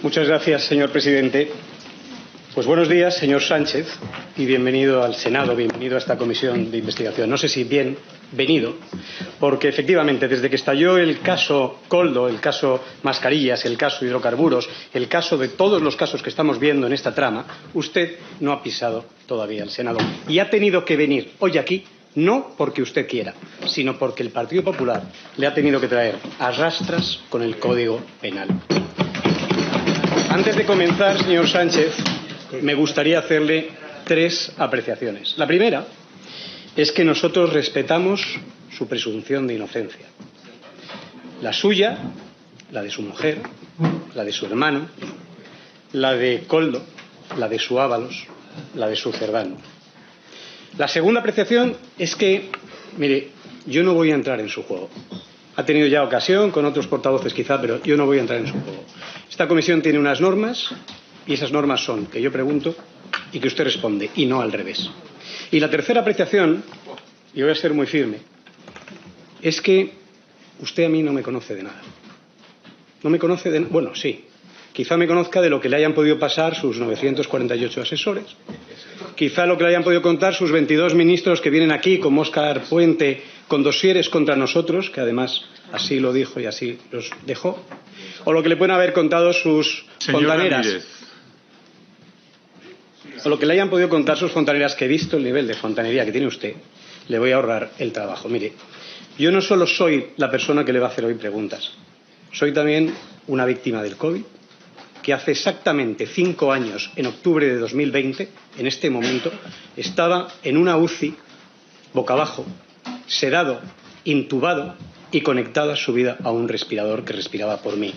Muchas gracias, señor presidente. Pues buenos días, señor Sánchez, y bienvenido al Senado, bienvenido a esta comisión de investigación. No sé si bienvenido, porque efectivamente desde que estalló el caso Koldo, el caso Mascarillas, el caso hidrocarburos, el caso de todos los casos que estamos viendo en esta trama, usted no ha pisado todavía el Senado y ha tenido que venir hoy aquí no porque usted quiera, sino porque el Partido Popular le ha tenido que traer a rastras con el Código Penal. Antes de comenzar, señor Sánchez, me gustaría hacerle 3 apreciaciones. La primera es que nosotros respetamos su presunción de inocencia. La suya, la de su mujer, la de su hermano, la de Koldo, la de su Ábalos, la de su Cerdán. La segunda apreciación es que, mire, yo no voy a entrar en su juego. Ha tenido ya ocasión con otros portavoces quizá, pero yo no voy a entrar en su juego. Esta comisión tiene unas normas y esas normas son que yo pregunto y que usted responde, y no al revés. Y la tercera apreciación, y voy a ser muy firme, es que usted a mí no me conoce de nada. No me conoce de... Bueno, sí. Quizá me conozca de lo que le hayan podido pasar sus 948 asesores. Quizá lo que le hayan podido contar sus 22 ministros que vienen aquí, como Óscar Puente, con dosieres contra nosotros, que además así lo dijo y así los dejó. O lo que le pueden haber contado sus fontaneras. O lo que le hayan podido contar sus fontaneras, que visto el nivel de fontanería que tiene usted, le voy a ahorrar el trabajo. Mire, yo no solo soy la persona que le va a hacer hoy preguntas, soy también una víctima del COVID, que hace exactamente 5 años, en octubre de 2020, en este momento, estaba en una UCI, boca abajo, sedado, intubado y conectado a su vida a un respirador que respiraba por mí.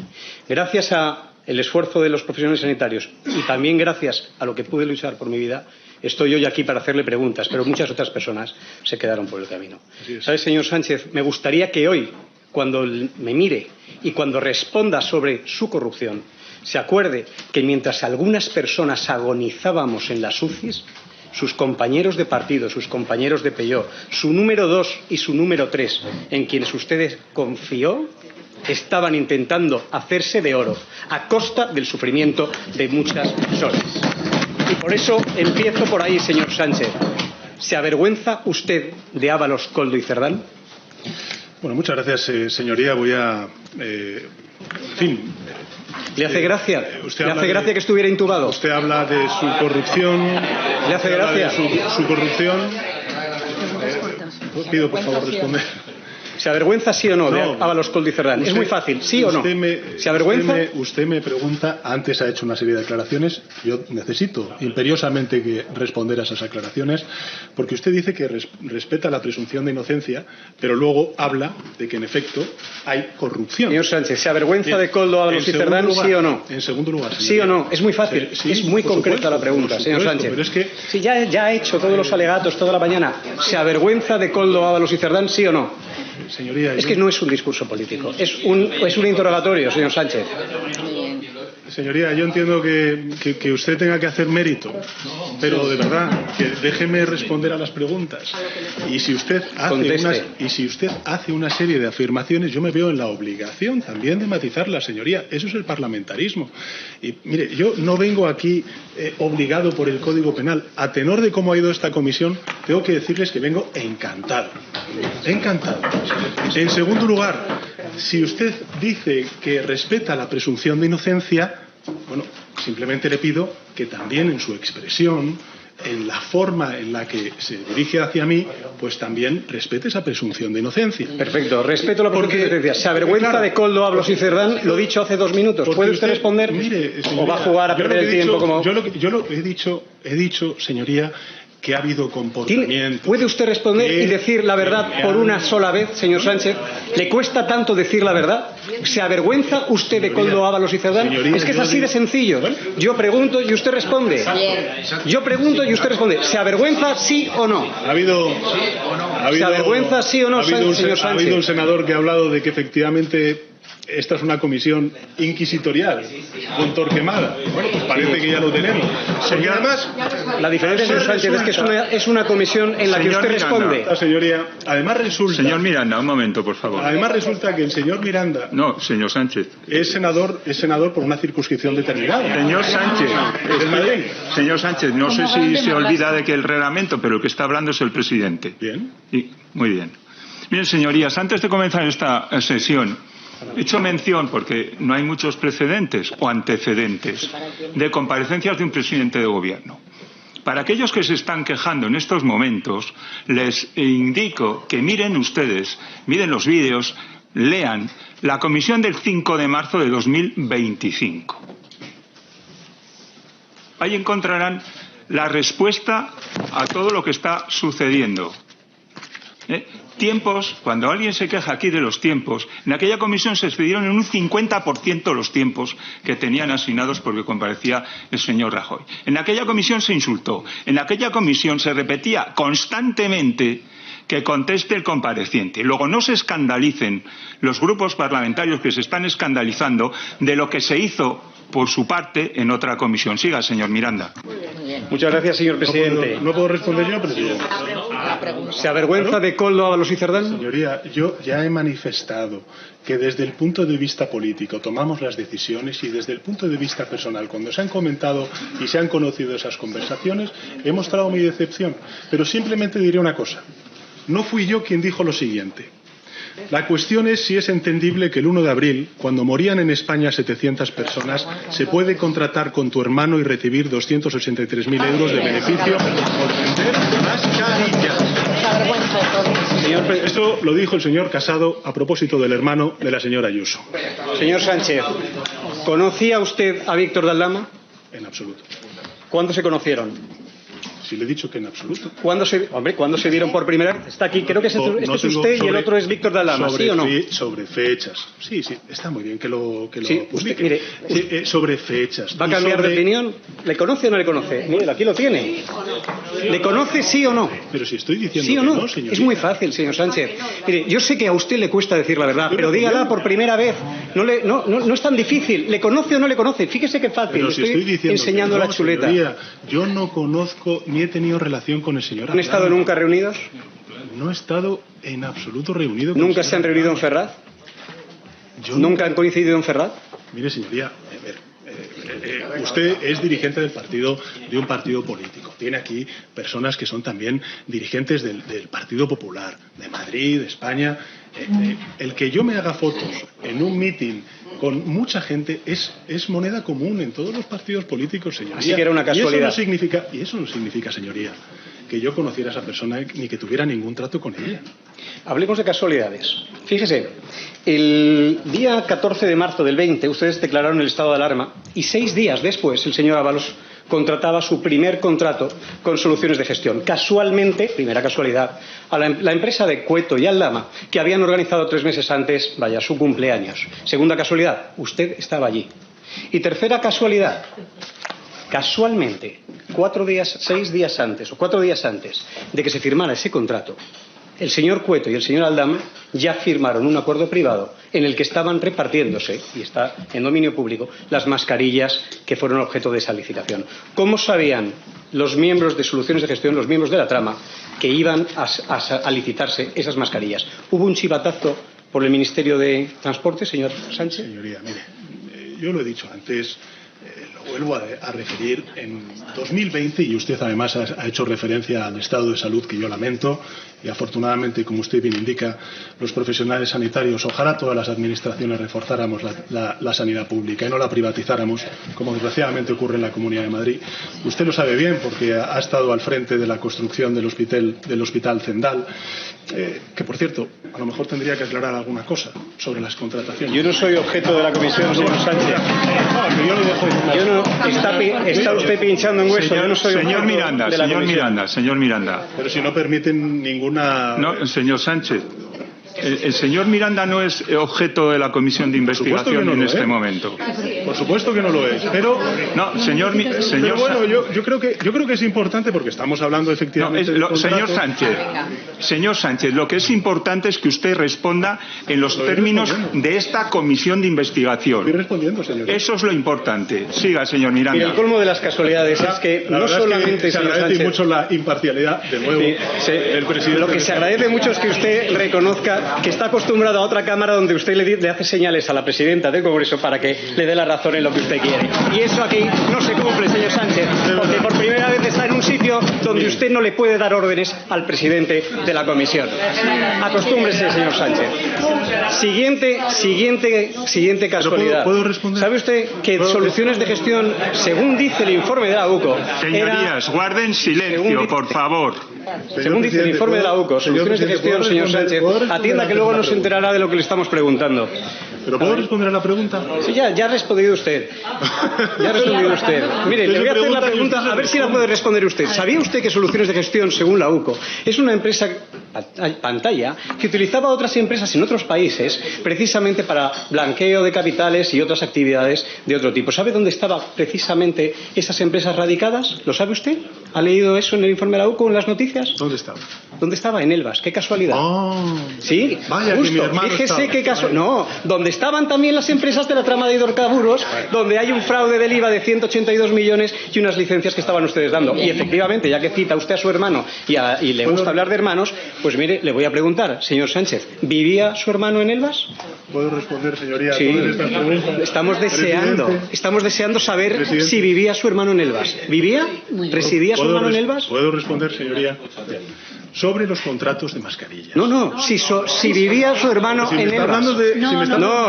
Gracias al esfuerzo de los profesionales sanitarios y también gracias a lo que pude luchar por mi vida, estoy hoy aquí para hacerle preguntas, pero muchas otras personas se quedaron por el camino. ¿Sabe, señor Sánchez? Me gustaría que hoy, cuando me mire y cuando responda sobre su corrupción, se acuerde que mientras algunas personas agonizábamos en las UCIs, sus compañeros de partido, sus compañeros de Peio, su número 2 y su número 3, en quienes usted confió, estaban intentando hacerse de oro a costa del sufrimiento de muchas personas. Y por eso empiezo por ahí, señor Sánchez. ¿Se avergüenza usted de Ábalos, Koldo y Cerdán? Bueno, muchas gracias, señoría. Voy a... en fin... ¿Le hace gracia? ¿Le hace gracia que estuviera intubado? Usted habla de su corrupción. ¿Le hace gracia? Su corrupción. Pido, por favor, responder. ¿Se avergüenza sí o no de Ábalos, Koldo y Cerdán? Es muy fácil, ¿sí o no? ¿Se avergüenza? Usted me pregunta, antes ha hecho una serie de aclaraciones, yo necesito imperiosamente que responder a esas aclaraciones, porque usted dice que respeta la presunción de inocencia, pero luego habla de que en efecto hay corrupción. Señor Sánchez, ¿se avergüenza de Koldo, Ábalos y Cerdán, sí o no? En segundo lugar, ¿sí o no? Es muy fácil, sí, es muy concreta la pregunta, señor Sánchez. Pero es que... Sí, ya ha hecho todos los alegatos toda la mañana. ¿Se avergüenza de Koldo, Ábalos y Cerdán, sí o no? Señoría, es que no es un discurso político, es un interrogatorio, señor Sánchez. Señoría, yo entiendo que usted tenga que hacer mérito, pero de verdad, que déjeme responder a las preguntas. Y si usted hace una serie de afirmaciones, yo me veo en la obligación también de matizarlas, señoría. Eso es el parlamentarismo. Y mire, yo no vengo aquí obligado por el Código Penal. A tenor de cómo ha ido esta comisión, tengo que decirles que vengo encantado. Encantado. En segundo lugar, si usted dice que respeta la presunción de inocencia, bueno, simplemente le pido que también en su expresión, en la forma en la que se dirige hacia mí, pues también respete esa presunción de inocencia. Perfecto, respeto la presunción de inocencia. ¿Se avergüenza de Koldo, Ábalos y Cerdán? Lo he dicho hace 2 minutos. ¿Puede usted responder? Mire, señoría, ¿o va a jugar a perder el tiempo como...? Yo lo he dicho, señoría, que ha habido comportamiento. ¿Puede usted responder y decir la verdad por una sola vez, señor Sánchez? ¿Le cuesta tanto decir la verdad? ¿Se avergüenza usted de Koldo, Ábalos y Cerdán? Señoría, es que es así de sencillo. Yo pregunto y usted responde. Yo pregunto y usted responde. ¿Se avergüenza sí o no? ¿Se avergüenza sí o no, señor Sánchez? Ha habido un senador que ha hablado de que efectivamente esta es una comisión inquisitorial con Torquemada. Bueno, pues parece que ya lo tenemos. Señor, además, la diferencia, señor Sánchez, es que es una comisión en la que usted responde. Señoría, además resulta... Señor Miranda, un momento, por favor. Además resulta que el señor Miranda... No, señor Sánchez. Es senador por una circunscripción determinada. Señor Sánchez. Señor Sánchez, no sé si se olvida de que el reglamento, pero el que está hablando es el presidente. Bien. Sí, muy bien. Bien, señorías, antes de comenzar esta sesión, he hecho mención, porque no hay muchos precedentes o antecedentes de comparecencias de un presidente de gobierno. Para aquellos que se están quejando en estos momentos, les indico que miren ustedes, miren los vídeos, lean la comisión del 5 de marzo de 2025. Ahí encontrarán la respuesta a todo lo que está sucediendo. Tiempos, cuando alguien se queja aquí de los tiempos, en aquella comisión se excedieron en un 50% los tiempos que tenían asignados porque comparecía el señor Rajoy. En aquella comisión se insultó, en aquella comisión se repetía constantemente que conteste el compareciente. Luego no se escandalicen los grupos parlamentarios que se están escandalizando de lo que se hizo por su parte en otra comisión. Siga, señor Miranda. Muchas gracias, señor presidente. No puedo responder yo, presidente. ¿Se avergüenza de Koldo, Ábalos y Cerdán? Señoría, yo ya he manifestado que desde el punto de vista político tomamos las decisiones y desde el punto de vista personal, cuando se han comentado y se han conocido esas conversaciones, he mostrado mi decepción. Pero simplemente diré una cosa. No fui yo quien dijo lo siguiente. La cuestión es si es entendible que el 1 de abril, cuando morían en España 700 personas, se puede contratar con tu hermano y recibir 283.000 euros de beneficio por vender mascarillas. Esto lo dijo el señor Casado a propósito del hermano de la señora Ayuso. Señor Sánchez, ¿conocía usted a Víctor de Aldama? En absoluto. ¿Cuándo se conocieron? Si le he dicho que en absoluto. ¿Cuándo se vieron por primera vez? Está aquí, creo que este es usted y el otro es Víctor de Aldama, ¿sí o no? Sobre fechas. Sí, está muy bien que lo sí, publique. Mire, sobre fechas. ¿Va a cambiar de opinión? ¿Le conoce o no le conoce? Mire, aquí lo tiene. ¿Le conoce sí o no? Pero si estoy diciendo ¿sí o no? Que no, señorita. Es muy fácil, señor Sánchez. Mire, yo sé que a usted le cuesta decir la verdad, pero dígala por primera vez. No es tan difícil. ¿Le conoce o no le conoce? Fíjese qué fácil. Pero si estoy diciendo enseñando no, la chuleta. Señoría, yo no conozco ni he tenido relación con el señor ¿Han estado nunca reunidos? No he estado en absoluto reunido. ¿Nunca se han reunido en Ferraz? ¿Nunca han coincidido en Ferraz? Mire, señoría, usted es dirigente de un partido político. Tiene aquí personas que son también dirigentes del Partido Popular, de Madrid, de España. El que yo me haga fotos en un mitin con mucha gente es moneda común en todos los partidos políticos, señoría. Así que era una casualidad. Y eso no significa, señoría, que yo conociera a esa persona ni que tuviera ningún trato con ella. Hablemos de casualidades. Fíjese, el día 14 de marzo del 20 ustedes declararon el estado de alarma y 6 días después el señor Ábalos contrataba su primer contrato con Soluciones de Gestión. Casualmente, primera casualidad, a la empresa de Cueto y Aldama, que habían organizado 3 meses antes, su cumpleaños. Segunda casualidad, usted estaba allí. Y tercera casualidad, casualmente, 6 días antes o 4 días antes de que se firmara ese contrato, el señor Cueto y el señor Aldama ya firmaron un acuerdo privado en el que estaban repartiéndose, y está en dominio público, las mascarillas que fueron objeto de esa licitación. ¿Cómo sabían los miembros de Soluciones de Gestión, los miembros de la trama, que iban a licitarse esas mascarillas? ¿Hubo un chivatazo por el Ministerio de Transporte, señor Sánchez? Señoría, mire, yo lo he dicho antes, lo vuelvo a referir, en 2020, y usted además ha hecho referencia al estado de salud que yo lamento, y afortunadamente, como usted bien indica, los profesionales sanitarios, ojalá todas las administraciones reforzáramos la sanidad pública y no la privatizáramos, como desgraciadamente ocurre en la Comunidad de Madrid. Usted lo sabe bien porque ha estado al frente de la construcción del hospital Zendal, que por cierto, a lo mejor tendría que aclarar alguna cosa sobre las contrataciones. Yo no soy objeto de la comisión, señor Sánchez. Está usted pinchando en hueso. Yo no soy señor Miranda, señor Miranda. Pero si no permiten ninguna... No, señor Sánchez. El señor Miranda no es objeto de la comisión de investigación en este momento. Por supuesto que no lo es, pero... No, señor pero bueno, yo creo que es importante porque estamos hablando efectivamente... Señor Sánchez, lo que es importante es que usted responda en los términos de esta comisión de investigación. Estoy respondiendo, señor. Eso es lo importante. Siga, señor Miranda. Y el colmo de las casualidades es que no solamente, señor Sánchez... Se agradece mucho la imparcialidad, de nuevo, del presidente. Lo que se agradece mucho es que usted reconozca que está acostumbrado a otra Cámara donde usted le hace señales a la presidenta del Congreso para que le dé la razón en lo que usted quiere. Y eso aquí no se cumple, señor Sánchez, porque por primera vez está en un sitio donde usted no le puede dar órdenes al presidente de la comisión. Acostúmbrese, señor Sánchez. Siguiente casualidad. ¿Puedo responder? ¿Sabe usted que soluciones de gestión, según dice el informe de la UCO... Señorías, guarden silencio, por favor. Según dice el informe de la UCO, soluciones de gestión, señor Sánchez, atienda que luego no se enterará de lo que le estamos preguntando. ¿Pero puedo responder a la pregunta? Sí, ya ha respondido usted. Ya ha respondido usted. Mire, le voy a hacer la pregunta a ver si la puede responder usted. ¿Sabía usted que Soluciones de Gestión, según la UCO, es una empresa pantalla que utilizaba otras empresas en otros países precisamente para blanqueo de capitales y otras actividades de otro tipo? ¿Sabe dónde estaban precisamente esas empresas radicadas? ¿Lo sabe usted? ¿Ha leído eso en el informe de la UCO en las noticias? ¿Dónde estaba? ¿Dónde estaba? En Elvas. ¡Qué casualidad! Oh, sí, vaya, justo. Que mi hermano Fíjese qué casualidad. No, donde estaban también las empresas de la trama de hidrocarburos, donde hay un fraude del IVA de 182 millones y unas licencias que estaban ustedes dando. Y efectivamente, ya que cita usted a su hermano y le gusta hablar de hermanos, pues mire, le voy a preguntar, señor Sánchez, ¿vivía su hermano en Elvas? ¿Puedo responder, señoría, sí, a todas estas preguntas? Estamos deseando saber si vivía su hermano en Elvas. ¿Vivía? ¿Residía su hermano en Elvas? ¿Puedo responder, señoría? Sobre los contratos de mascarillas. No, si vivía su hermano en Elvas.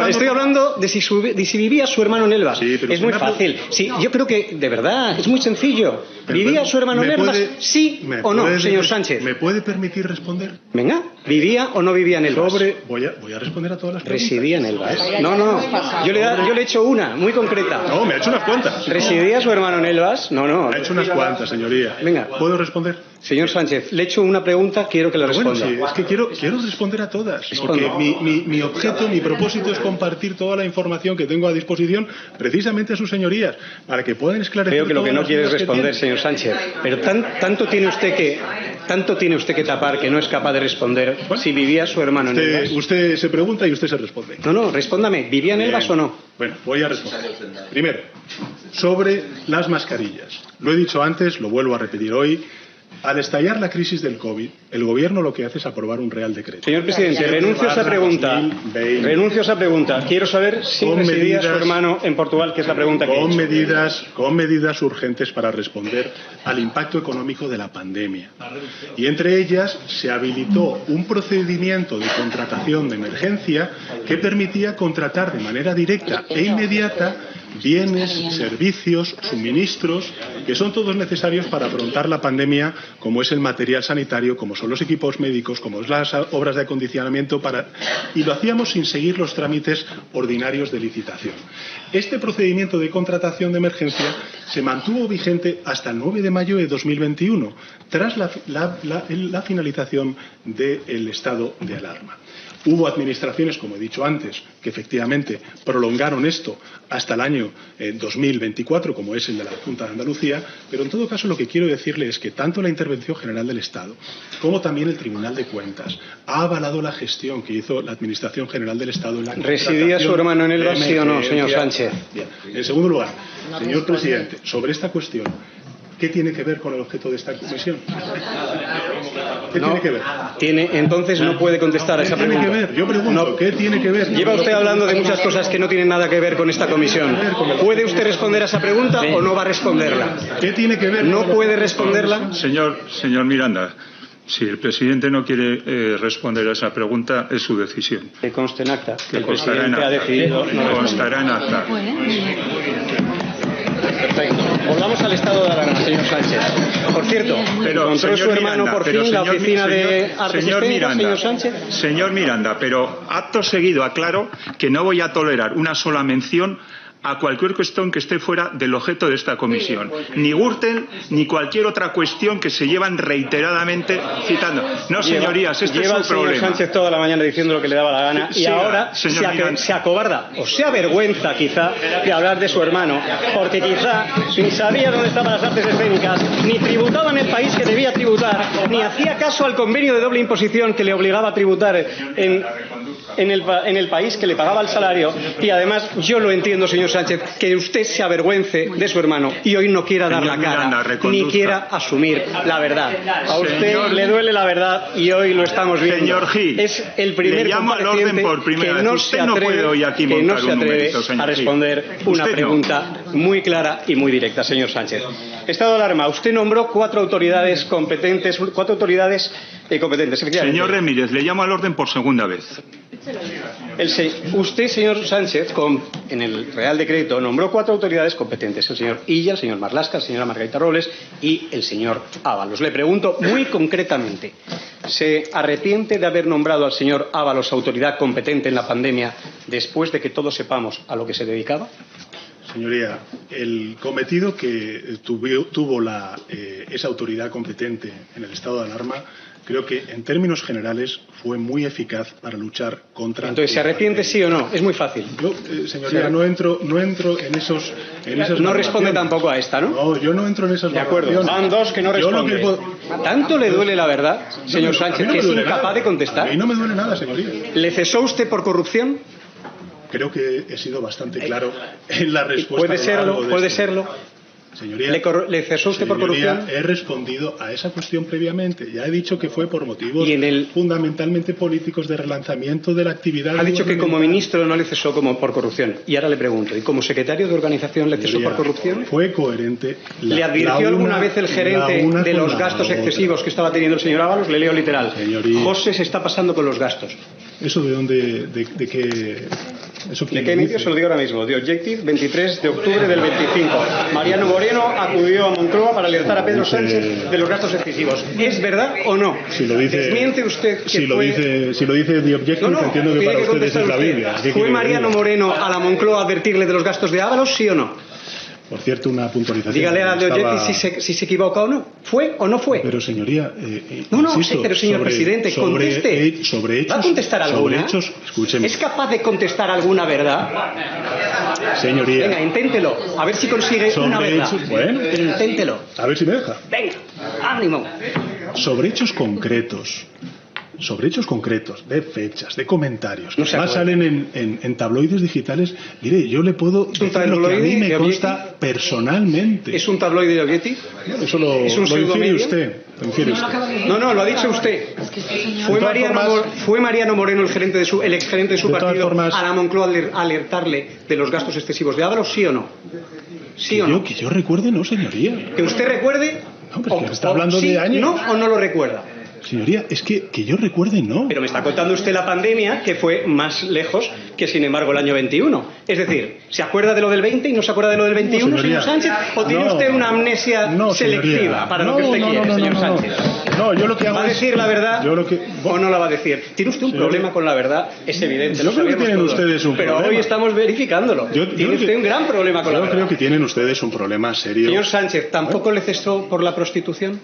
Estoy hablando de si vivía su hermano en Elvas. Sí, es muy fácil. Sí, yo creo que, de verdad, es muy sencillo. ¿Vivía su hermano en Elvas? ¿Sí o no, señor Sánchez? ¿Me puede permitir responder? Venga, ¿vivía o no vivía en Elvas? Voy a responder a todas las preguntas. ¿Residía en Elvas? No. Yo le he hecho una, muy concreta. No, me ha hecho unas cuantas. ¿Residía su hermano en Elvas? No. Me ha hecho unas cuantas, señoría. Venga. ¿Puedo responder? Señor Sánchez, le he hecho una pregunta, quiero que la responda. Bueno, sí, es que quiero responder a todas. Porque mi objeto, mi propósito es compartir toda la información que tengo a disposición precisamente a sus señorías, para que puedan esclarecer. Creo que lo que no quiere es responder, señor Sánchez. Pero tanto tiene usted que tapar que no es capaz de responder si vivía su hermano en Elvas. Usted se pregunta y usted se responde. No, respóndame. ¿Vivía en Elvas o no? Bueno, voy a responder. Primero, sobre las mascarillas. Lo he dicho antes, lo vuelvo a repetir hoy. Al estallar la crisis del COVID, el Gobierno lo que hace es aprobar un Real Decreto. Señor Presidente, renuncio a esa pregunta. Quiero saber si residía su hermano en Portugal, que es la pregunta que he hecho. Con medidas urgentes para responder al impacto económico de la pandemia. Y entre ellas se habilitó un procedimiento de contratación de emergencia que permitía contratar de manera directa e inmediata bienes, servicios, suministros, que son todos necesarios para afrontar la pandemia, como es el material sanitario, como son los equipos médicos, como son las obras de acondicionamiento, y lo hacíamos sin seguir los trámites ordinarios de licitación. Este procedimiento de contratación de emergencia se mantuvo vigente hasta el 9 de mayo de 2021, tras la finalización del estado de alarma. Hubo administraciones, como he dicho antes, que efectivamente prolongaron esto hasta el año 2024, como es el de la Junta de Andalucía, pero en todo caso lo que quiero decirle es que tanto la Intervención General del Estado como también el Tribunal de Cuentas ha avalado la gestión que hizo la Administración General del Estado en la ¿Residía su hermano en Elvas, sí o no, señor Sánchez? Bien. En segundo lugar, señor Presidente, sobre esta cuestión, ¿qué tiene que ver con el objeto de esta comisión? ¿Qué tiene que ver? Entonces no puede contestar a esa pregunta. ¿Qué tiene que ver? Yo pregunto, ¿qué tiene que ver? Lleva usted hablando de muchas cosas que no tienen nada que ver con esta comisión. ¿Puede usted responder a esa pregunta o no va a responderla? ¿Qué tiene que ver? ¿No puede responderla? Señor Miranda, si el presidente no quiere responder a esa pregunta, es su decisión. Que conste en acta. Que el presidente ha decidido no constará en acta. Perfecto. Volvamos al estado de alarma, señor Sánchez. Por cierto, encontró su hermano por fin la oficina de Artes Escénicas, señor Sánchez. Señor Miranda, pero acto seguido aclaro que no voy a tolerar una sola mención a cualquier cuestión que esté fuera del objeto de esta comisión. Ni Gürtel, ni cualquier otra cuestión que se llevan reiteradamente citando. No, señorías, este es un problema. Lleva el señor Sánchez toda la mañana diciendo lo que le daba la gana y ahora se acobarda o se avergüenza quizá de hablar de su hermano, porque quizá ni sabía dónde estaban las artes escénicas, ni tributaba en el país que debía tributar, ni hacía caso al convenio de doble imposición que le obligaba a tributar en el país que le pagaba el salario. Y además yo lo entiendo, señor Sánchez, que usted se avergüence de su hermano y hoy no quiera dar la cara ni quiera asumir la verdad. A usted le duele la verdad y hoy lo estamos viendo. Señor Gil, es el primer compareciente que no se atreve a responder una pregunta muy clara y muy directa, señor Sánchez. Estado de alarma. Usted nombró cuatro autoridades competentes, efectivamente. Señor Ramírez, le llamo al orden por segunda vez. Usted, señor Sánchez, en el Real Decreto nombró cuatro autoridades competentes: el señor Illa, el señor Marlaska, la señora Margarita Robles y el señor Ábalos. Le pregunto muy concretamente, ¿se arrepiente de haber nombrado al señor Ábalos autoridad competente en la pandemia después de que todos sepamos a lo que se dedicaba? Señoría, el cometido que tuvo esa autoridad competente en el estado de alarma, creo que en términos generales fue muy eficaz para luchar contra. Entonces, ¿se arrepiente sí o no? Es muy fácil. Yo, señoría, no entro en esas. No responde tampoco a esta, ¿no? No, yo no entro en esas. De acuerdo. Van dos que no responden. ¿Tanto le duele la verdad, señor Sánchez, que es incapaz de contestar? A mí no me duele nada, señoría. ¿Le cesó usted por corrupción? Creo que he sido bastante claro en la respuesta. Puede serlo. Señoría, ¿Le cesó usted por corrupción? He respondido a esa cuestión previamente. Ya he dicho que fue por motivos fundamentalmente políticos de relanzamiento de la actividad. Ha dicho que como ministro no le cesó por corrupción. Y ahora le pregunto, ¿y como secretario de organización le cesó por corrupción? Fue coherente. ¿Le advirtió alguna vez el gerente de los gastos excesivos que estaba teniendo el señor Ábalos? Le leo literal. Señoría, José se está pasando con los gastos. ¿Eso de dónde? ¿De qué? ¿Eso ¿De qué medio? Se lo digo ahora mismo. The Objective, 23 de octubre del 25. Mariano Moreno acudió a Moncloa para alertar a Pedro Sánchez de los gastos excesivos. ¿Es verdad o no? Si lo dice, ¿Desmiente usted que si lo dice The Objective, entiendo que para ustedes es la Biblia. ¿Fue Mariano Moreno a la Moncloa a advertirle de los gastos de Ábalos, sí o no? Por cierto, una puntualización. Dígale a The Objective si se equivoca o no. ¿Fue o no fue? Pero, señoría, insisto, pero señor presidente, conteste. ¿Va a contestar alguna? Sobre hechos, escúcheme. ¿Es capaz de contestar alguna verdad? Señoría. Venga, inténtelo. A ver si consigue una verdad. Bueno, pero inténtelo. A ver si me deja. Venga, ánimo. Sobre hechos concretos, de fechas, de comentarios, que además salen en tabloides digitales. Mire, yo le puedo decir lo que a mí me consta personalmente. ¿Es un tabloide de Objective? Eso lo infiere usted. No, lo ha dicho usted. ¿Fue Mariano Moreno el exgerente de su partido a la Moncloa a alertarle de los gastos excesivos de Ábalos, sí o no? ¿Sí o no? Que yo recuerde, no, señoría. ¿Que usted recuerde? No, pero que está hablando de años. ¿No o no lo recuerda? Señoría, es que yo recuerde, no. Pero me está contando usted la pandemia, que fue más lejos que, sin embargo, el año 21. Es decir, ¿se acuerda de lo del 20 y no se acuerda de lo del 21, señor Sánchez? ¿O tiene usted una amnesia selectiva para lo que usted quiere, señor Sánchez? No, yo lo que hago ¿Va a decir la verdad o no la va a decir? ¿Tiene usted un problema con la verdad? Es evidente, lo sabemos todos. Tienen ustedes un problema. Pero hoy estamos verificándolo. Tiene usted un gran problema con la verdad. Yo creo que tienen ustedes un problema serio. Señor Sánchez, ¿tampoco le cesó por la prostitución?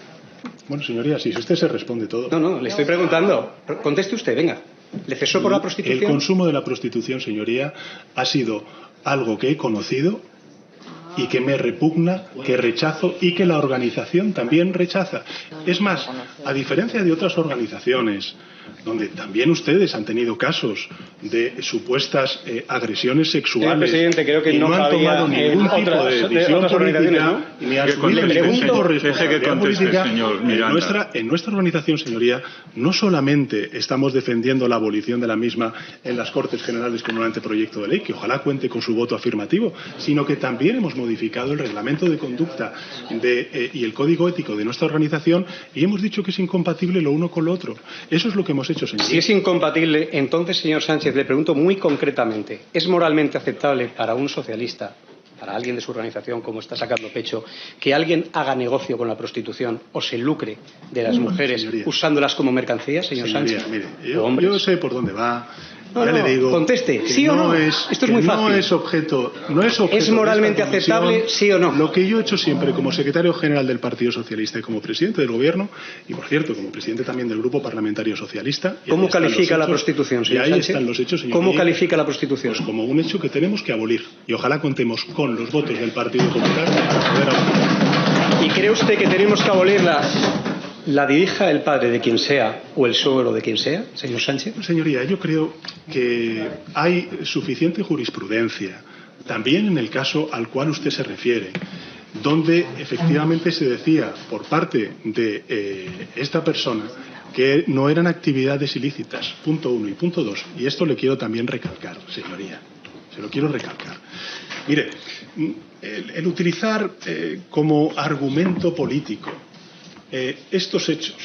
Bueno, señoría, si usted se responde todo. No, le estoy preguntando. Conteste usted, venga. ¿Le cesó por la prostitución? El consumo de la prostitución, señoría, ha sido algo que he conocido y que me repugna, que rechazo y que la organización también rechaza. Es más, a diferencia de otras organizaciones, donde también ustedes han tenido casos de supuestas agresiones sexuales. Señor presidente, creo que no han tomado ningún tipo de decisión política ni asumido ningún tipo de responsabilidad política. En nuestra organización, señoría, no solamente estamos defendiendo la abolición de la misma en las Cortes Generales con un anteproyecto de ley, que ojalá cuente con su voto afirmativo, sino que también hemos modificado el reglamento de conducta y el código ético de nuestra organización y hemos dicho que es incompatible lo uno con lo otro. Eso es lo que hemos hecho, señor. Si es incompatible, entonces, señor Sánchez, le pregunto muy concretamente, ¿es moralmente aceptable para un socialista, para alguien de su organización, como está sacando pecho, que alguien haga negocio con la prostitución o se lucre de las mujeres, señoría, usándolas como mercancía, señor Sánchez? Mire, yo sé por dónde va. No, ya le digo, conteste, ¿sí o no? Esto es muy fácil. No es objeto ¿Es moralmente aceptable, sí o no? Lo que yo he hecho siempre como secretario general del Partido Socialista y como presidente del Gobierno, y por cierto, como presidente también del Grupo Parlamentario Socialista... ¿Cómo califica la prostitución, señor Sánchez? Y ahí están los hechos, señor. ¿Cómo califica la prostitución? Pues como un hecho que tenemos que abolir. Y ojalá contemos con los votos del Partido Popular para poder abolirla. ¿Y cree usted que tenemos que abolirla? ¿La dirija el padre de quien sea o el suegro de quien sea, señor Sánchez? Señoría, yo creo que hay suficiente jurisprudencia, también en el caso al cual usted se refiere, donde efectivamente se decía por parte de esta persona que no eran actividades ilícitas, punto 1 y punto 2. Y esto le quiero también recalcar, señoría, se lo quiero recalcar. Mire, el utilizar como argumento político estos hechos,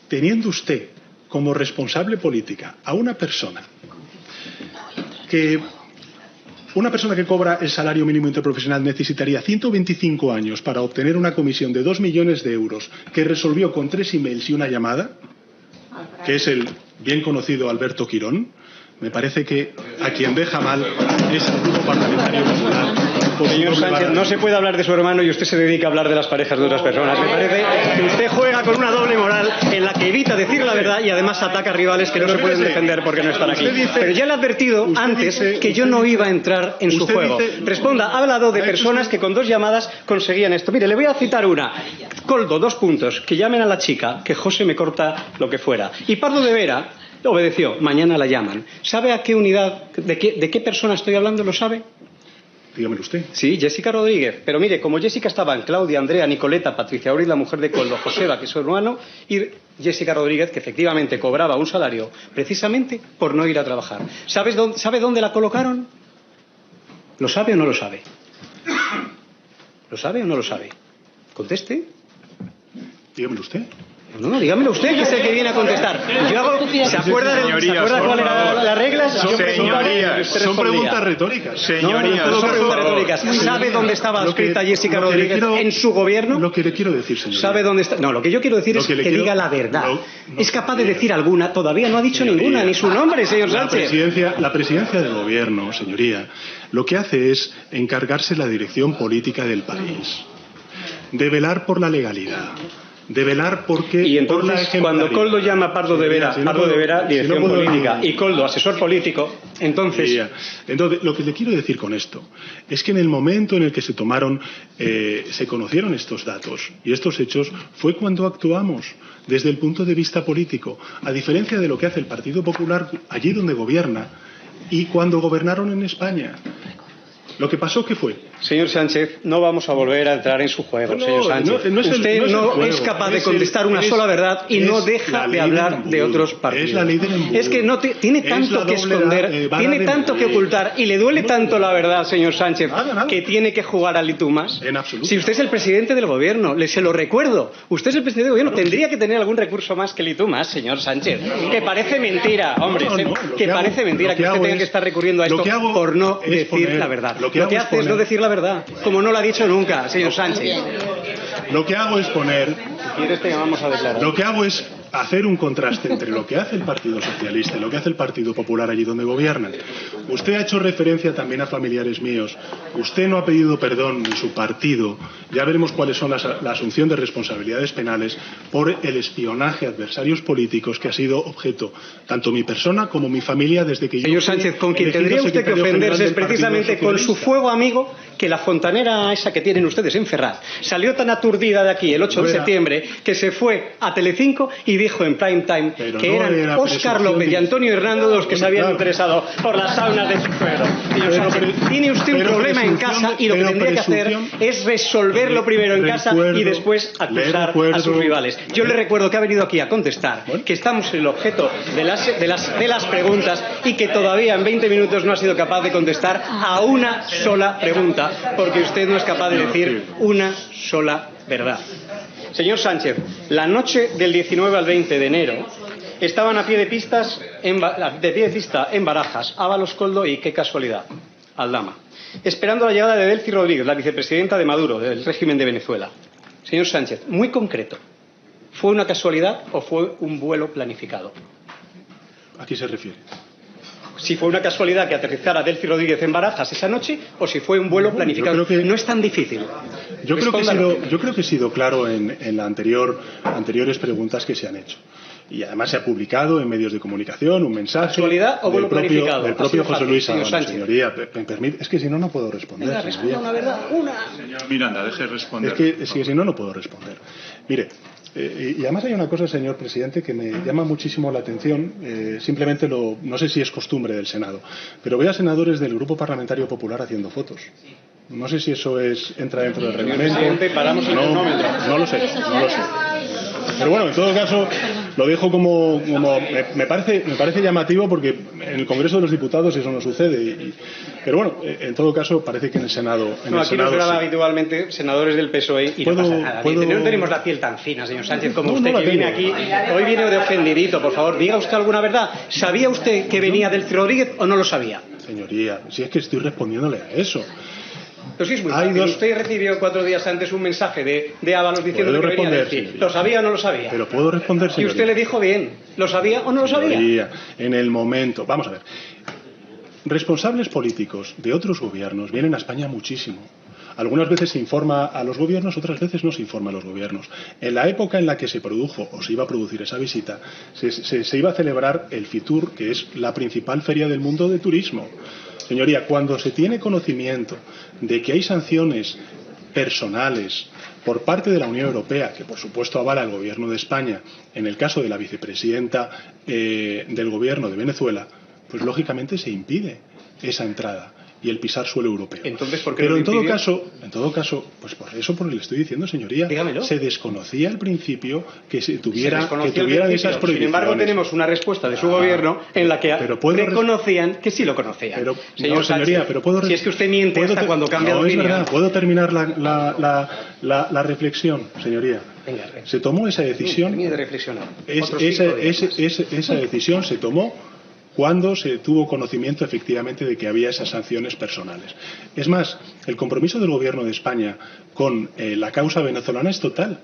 teniendo usted como responsable política a una persona que cobra el salario mínimo interprofesional necesitaría 125 años para obtener una comisión de 2 millones de euros que resolvió con 3 emails y una llamada, que es el bien conocido Alberto Quirón, me parece que a quien deja mal es el Grupo Parlamentario Popular. Señor Sánchez, no se puede hablar de su hermano y usted se dedica a hablar de las parejas de otras personas. Me parece que usted juega con una doble moral en la que evita decir la verdad y además ataca a rivales que no se pueden defender porque no están aquí. Pero ya le he advertido antes que yo no iba a entrar en su juego. Responda, ha hablado de personas que con 2 llamadas conseguían esto. Mire, le voy a citar una. Coldo, 2 puntos. Que llamen a la chica, que José me corta lo que fuera. Y Pardo de Vera obedeció. Mañana la llaman. ¿Sabe a qué unidad, de qué persona estoy hablando? ¿Lo sabe? Dígamelo usted. Sí, Jessica Rodríguez. Pero mire, como Jessica estaban Claudia, Andrea, Nicoleta, Patricia Auriz, la mujer de Coldo, Joseba, que es su hermano, y Jessica Rodríguez, que efectivamente cobraba un salario precisamente por no ir a trabajar. ¿Sabe dónde la colocaron? ¿Lo sabe o no lo sabe? ¿Lo sabe o no lo sabe? Conteste. Dígamelo usted. No, dígamelo usted, que es el que viene a contestar. ¿Se acuerda cuál eran las reglas? Son preguntas retóricas. Señorías, no son preguntas retóricas. ¿Sabe dónde estaba escrita Jessica Rodríguez en su gobierno? Lo que le quiero decir, señor. ¿Sabe dónde está? No, lo que yo quiero decir es que diga la verdad. ¿Es capaz de decir alguna? Todavía no ha dicho ninguna, ni su nombre, señor Sánchez. La presidencia del gobierno, señoría, lo que hace es encargarse la dirección política del país, de velar por la legalidad, de velar porque... Y entonces, cuando Coldo llama a Pardo de Vera, dirección política, y Coldo, asesor político, entonces... Entonces, lo que le quiero decir con esto es que en el momento en el que se conocieron estos datos y estos hechos, fue cuando actuamos desde el punto de vista político, a diferencia de lo que hace el Partido Popular allí donde gobierna y cuando gobernaron en España. Lo que pasó, ¿qué fue? Señor Sánchez, no vamos a volver a entrar en su juego, señor Sánchez. Usted no es capaz de contestar una sola verdad y no deja de hablar de otros partidos. Es la ley del embudo. Es que tiene tanto que esconder, tiene tanto que ocultar y le duele tanto la verdad, señor Sánchez, que tiene que jugar al y tú más. En absoluto. Si usted es el presidente del gobierno, se lo recuerdo, usted es el presidente del gobierno, tendría que tener algún recurso más que el y tú más, señor Sánchez. Que parece mentira, hombre, que parece mentira que usted tenga que estar recurriendo a esto por no decir la verdad. Lo que hace es no decir la verdad, como no lo ha dicho nunca, señor Sánchez. Lo que hago es poner... Si quieres te llamamos a declarar. Lo que hago es hacer un contraste entre lo que hace el Partido Socialista y lo que hace el Partido Popular allí donde gobiernan. Usted ha hecho referencia también a familiares míos. Usted no ha pedido perdón en su partido. Ya veremos cuáles son la asunción de responsabilidades penales por el espionaje a adversarios políticos que ha sido objeto tanto mi persona como mi familia desde que yo... Señor Sánchez, con quien tendría usted que ofenderse es precisamente con su fuego amigo, que la fontanera esa que tienen ustedes en Ferraz salió tan aturdida de aquí el 8 de septiembre que se fue a Telecinco y dijo en prime time que eran Óscar López y Antonio Hernando los que se habían interesado por las saunas de su suegro. Señor Sánchez, tiene usted un problema en casa y lo que tendría que hacer es resolverlo primero en casa y después acusar a sus rivales. Yo le recuerdo que ha venido aquí a contestar, que estamos en el objeto de las preguntas y que todavía en 20 minutos no ha sido capaz de contestar a una sola pregunta, porque usted no es capaz de decir una sola verdad. Señor Sánchez, la noche del 19 al 20 de enero estaban a pie de pista en Barajas, Ábalos, Coldo y, qué casualidad, Aldama, esperando la llegada de Delcy Rodríguez, la vicepresidenta de Maduro, del régimen de Venezuela. Señor Sánchez, muy concreto, ¿fue una casualidad o fue un vuelo planificado? ¿A qué se refiere? si fue una casualidad que aterrizara Delcy Rodríguez en Barajas esa noche o si fue un vuelo planificado. No es tan difícil. Yo creo que he sido claro en las anteriores preguntas que se han hecho. Y además se ha publicado en medios de comunicación un mensaje ¿casualidad o vuelo planificado? Del propio José Luis Sánchez. Señoría, me permite, es que si no, no puedo responder. Venga, responda una verdad, una. Señor Miranda, deje responder. Es que si no, no puedo responder. Mire, y además hay una cosa, señor presidente, que me llama muchísimo la atención. Simplemente no sé si es costumbre del Senado, pero veo a senadores del Grupo Parlamentario Popular haciendo fotos. No sé si eso entra dentro del reglamento. No lo sé. Pero bueno, en todo caso, lo dejo como me parece llamativo porque en el Congreso de los Diputados eso no sucede. Pero bueno, en todo caso, parece que en el Senado. Aquí nos graban habitualmente senadores del PSOE y no pasa nada. No tenemos la piel tan fina, señor Sánchez, como usted, que viene aquí. Hoy viene de ofendidito, por favor, diga usted alguna verdad. ¿Sabía usted que venía Delcy Rodríguez o no lo sabía? Señoría, si es que estoy respondiéndole a eso. Pero sí es muy fácil. Usted recibió 4 días antes un mensaje de Ábalos diciendo que venía Delcy. ¿Lo sabía o no lo sabía? Pero puedo responder, señoría. Y usted le dijo bien. ¿Lo sabía o no lo sabía? Señoría, en el momento. Vamos a ver. Responsables políticos de otros gobiernos vienen a España muchísimo. Algunas veces se informa a los gobiernos, otras veces no se informa a los gobiernos. En la época en la que se produjo o se iba a producir esa visita, se iba a celebrar el Fitur, que es la principal feria del mundo de turismo. Señoría, cuando se tiene conocimiento de que hay sanciones personales por parte de la Unión Europea, que por supuesto avala el Gobierno de España, en el caso de la vicepresidenta del Gobierno de Venezuela, pues lógicamente se impide esa entrada y el pisar suelo europeo. Entonces, ¿por qué pero no en todo caso, pues por eso le estoy diciendo, señoría, dígamelo. Se desconocía al principio que tuvieran esas prohibiciones. Sin embargo, tenemos una respuesta de su gobierno en la que reconocían que sí lo conocían. Señor Sánchez, si es que usted miente hasta cuando cambia de opinión. Es verdad, puedo terminar la reflexión, señoría. Venga, se tomó esa decisión. Termine de reflexionar. Esa decisión se tomó cuando se tuvo conocimiento efectivamente de que había esas sanciones personales. Es más, el compromiso del Gobierno de España con la causa venezolana es total.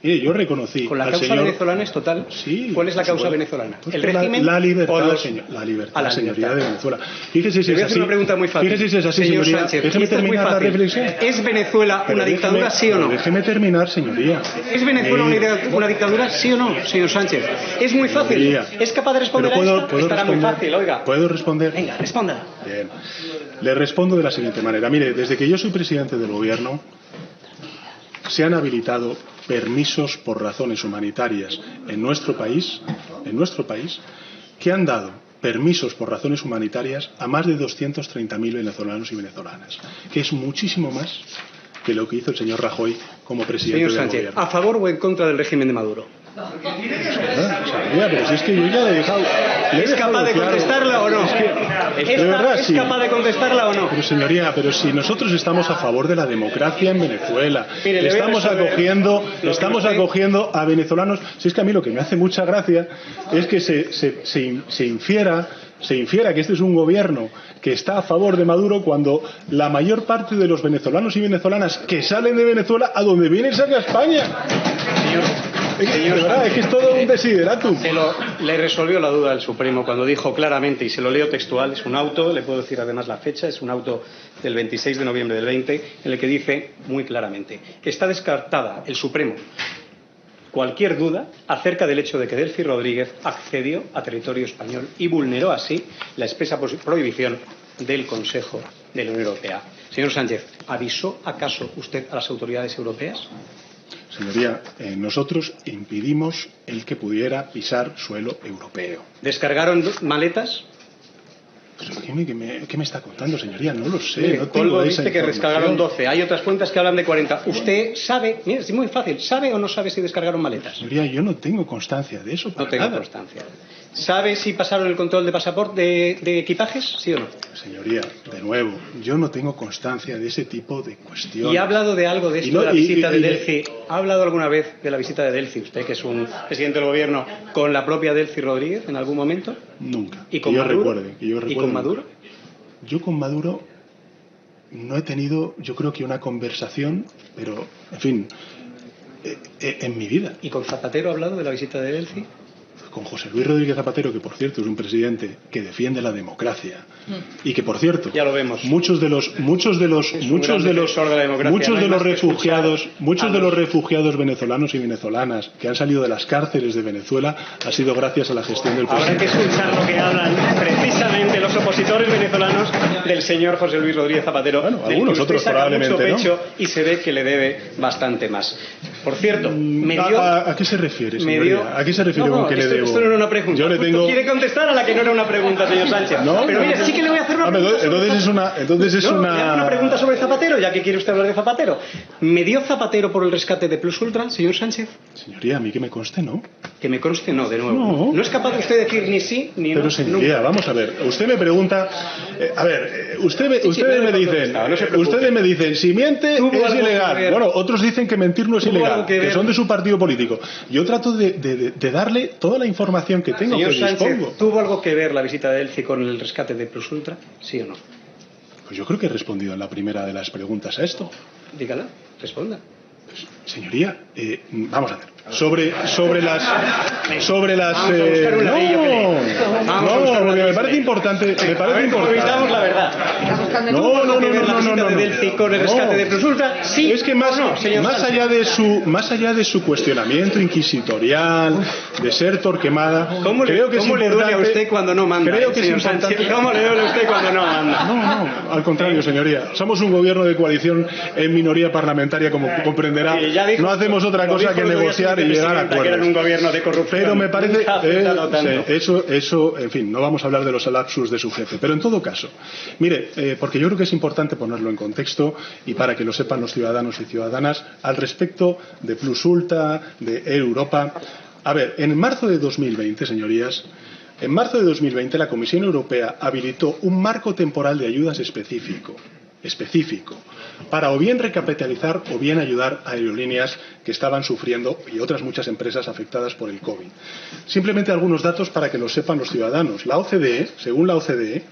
Mire, yo reconocí ¿Con la causa venezolana es total? Sí. ¿Cuál es la causa venezolana? Pues ¿El régimen? La libertad, la libertad, señoría de Venezuela. Fíjese si Le voy a hacer una pregunta muy fácil. Fíjese si es así, señor señoría. Sánchez, Déjeme terminar la reflexión. ¿Es Venezuela una dictadura, sí o no? Déjeme terminar, señoría. ¿Es Venezuela una dictadura, sí o no, señor Sánchez? Es muy fácil. Señoría. ¿Es capaz de responder a esto? Estará muy fácil, oiga. ¿Puedo responder? Venga, responda. Bien. Le respondo de la siguiente manera. Mire, desde que yo soy presidente del Gobierno, se han habilitado permisos por razones humanitarias en nuestro país, que han dado permisos por razones humanitarias a más de 230.000 venezolanos y venezolanas, que es muchísimo más que lo que hizo el señor Rajoy como presidente señor del Sánchez, Gobierno. ¿A favor o en contra del régimen de Maduro? Pero si es que yo ya le he dejado. ¿Es capaz de contestarla o no? ¿Es capaz de contestarla o no? Pero señoría, pero si nosotros estamos a favor de la democracia en Venezuela, estamos acogiendo a venezolanos. Si es que a mí lo que me hace mucha gracia es que se infiera que este es un gobierno que está a favor de Maduro cuando la mayor parte de los venezolanos y venezolanas que salen de Venezuela a donde vienen salen a España. Es que es todo un desideratum. Le resolvió la duda el Supremo cuando dijo claramente, y se lo leo textual, es un auto, le puedo decir además la fecha, es un auto del 26 de noviembre del 20, en el que dice muy claramente: está descartada el Supremo cualquier duda acerca del hecho de que Delcy Rodríguez accedió a territorio español y vulneró así la expresa prohibición del Consejo de la Unión Europea. Señor Sánchez, ¿avisó acaso usted a las autoridades europeas? Señoría, nosotros impidimos el que pudiera pisar suelo europeo. ¿Descargaron maletas? ¿Qué me está contando, señoría? No lo sé. No tengo Coldo esa dice que información. descargaron 12. Hay otras cuentas que hablan de 40. ¿Usted sabe? Mire, es muy fácil. ¿Sabe o no sabe si descargaron maletas? Señoría, yo no tengo constancia de eso. No tengo constancia. ¿Sabe si pasaron el control de pasaporte de equipajes? ¿Sí o no? Señoría, de nuevo, yo no tengo constancia de ese tipo de cuestiones. ¿Y ha hablado de algo de esto de la visita de Delcy? ¿Ha hablado alguna vez de la visita de Delcy, usted que es un presidente del gobierno, con la propia Delcy Rodríguez en algún momento? Nunca. ¿Y con Maduro? ¿Y con Maduro? Yo con Maduro no he tenido, yo creo que una conversación, pero, en fin, en mi vida. ¿Y con Zapatero ha hablado de la visita de Delcy? con José Luis Rodríguez Zapatero, que por cierto es un presidente que defiende la democracia y que por cierto, ya lo vemos, muchos de los refugiados venezolanos y venezolanas que han salido de las cárceles de Venezuela ha sido gracias a la gestión del presidente. Habrá que escuchar lo que hablan precisamente los opositores venezolanos del señor José Luis Rodríguez Zapatero. Bueno, algunos otros probablemente mucho pecho, no. Y se ve que le debe bastante más. Por cierto, ¿A qué se refiere, señoría? ¿A qué se refiere con que le debo? Esto no era una pregunta. Yo le tengo... ¿Quiere contestar a la que no era una pregunta, señor Sánchez? No, pero mire, sí que le voy a hacer una pregunta. Entonces es le hago una pregunta sobre Zapatero, ya que quiere usted hablar de Zapatero. ¿Me dio Zapatero por el rescate de Plus Ultra, señor Sánchez? Señoría, a mí que me conste, ¿no? Que me conste, no, de nuevo. No es capaz de usted decir ni sí ni no. Pero señoría, vamos a ver. Usted me pregunta... ustedes me dicen, si miente es ilegal. Bueno, otros dicen que mentir no es ilegal, que son de su partido político. Yo trato de darle toda la información que tengo, señor que dispongo. Sánchez, ¿tuvo algo que ver la visita de Elci con el rescate de Plus Ultra? ¿Sí o no? Pues yo creo que he respondido en la primera de las preguntas a esto. Dígala, responda. Pues, señoría, vamos a ver. Sobre las no, porque me parece importante, Revisamos la verdad. No, con el rescate de Plus Ultra, sí. Es que más allá de su cuestionamiento inquisitorial, de ser Torquemada, creo que es importante. ¿Cómo le duele a usted cuando no manda? Creo que es importante. ¿Cómo le duele a usted cuando no manda? No, al contrario, señoría. Somos un gobierno de coalición en minoría parlamentaria, como comprenderá. No hacemos otra cosa que negociar y llegar a acuerdos. Un gobierno de corrupción. Pero me parece eso, en fin, no vamos a hablar de los lapsus de su jefe, pero en todo caso, mire, porque yo creo que es importante ponerlo en contexto y para que lo sepan los ciudadanos y ciudadanas al respecto de Plus Ultra, de Air Europa. A ver, en marzo de 2020, señorías, en marzo de 2020 la Comisión Europea habilitó un marco temporal de ayudas específico para o bien recapitalizar o bien ayudar a aerolíneas que estaban sufriendo y otras muchas empresas afectadas por el COVID. Simplemente algunos datos para que lo sepan los ciudadanos. La OCDE, según la OCDE,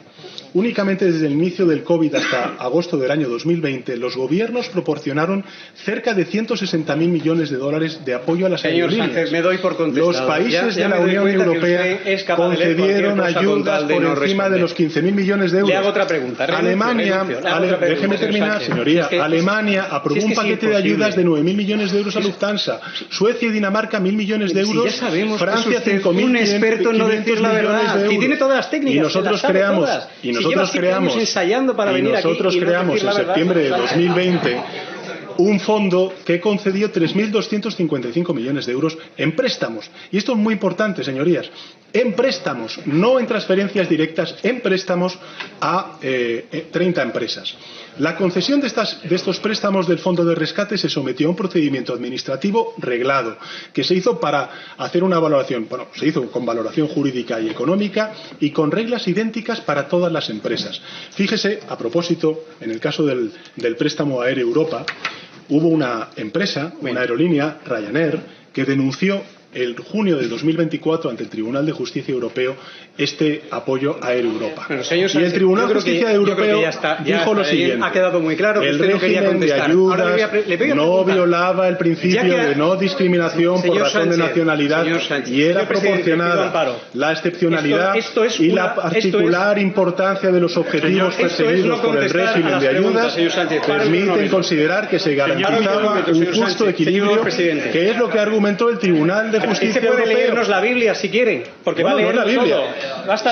únicamente desde el inicio del COVID hasta agosto del año 2020, los gobiernos proporcionaron cerca de 160.000 millones de dólares de apoyo a las aerolíneas. Señor Sánchez, me doy por contestado. Los países de la Unión Europea concedieron ayudas por encima de los 15.000 millones de euros. Le hago otra pregunta. Déjeme terminar, señoría. Alemania aprobó un paquete de ayudas de 9.000 millones de euros a Lufthansa. Suecia y Dinamarca 1.000 millones de euros. Francia 5.000 un experto en no decir la verdad. Y tiene todas las técnicas. Y nosotros creamos en septiembre de 2020 un fondo que concedió 3.255 millones de euros en préstamos. Y esto es muy importante, señorías. En préstamos, no en transferencias directas, en préstamos a 30 empresas. La concesión de estos préstamos del Fondo de Rescate se sometió a un procedimiento administrativo reglado, que se hizo para hacer una valoración, se hizo con valoración jurídica y económica y con reglas idénticas para todas las empresas. Fíjese, a propósito, en el caso del préstamo a Air Europa, hubo una empresa, una aerolínea, Ryanair, que denunció en junio de 2024 ante el Tribunal de Justicia Europeo este apoyo a Air Europa. Señor Sánchez, y el Tribunal de Justicia Europeo dijo lo siguiente: ha quedado muy claro que el usted no quería régimen de contestar. ayudas no violaba el principio de no discriminación por razón de nacionalidad y era proporcionada la excepcionalidad y la particular importancia de los objetivos perseguidos por el régimen de ayudas permiten considerar que se garantizaba un justo equilibrio, que es lo que argumentó el Tribunal de Justicia Europeo. Puede leernos la Biblia si quiere, porque no es la Biblia,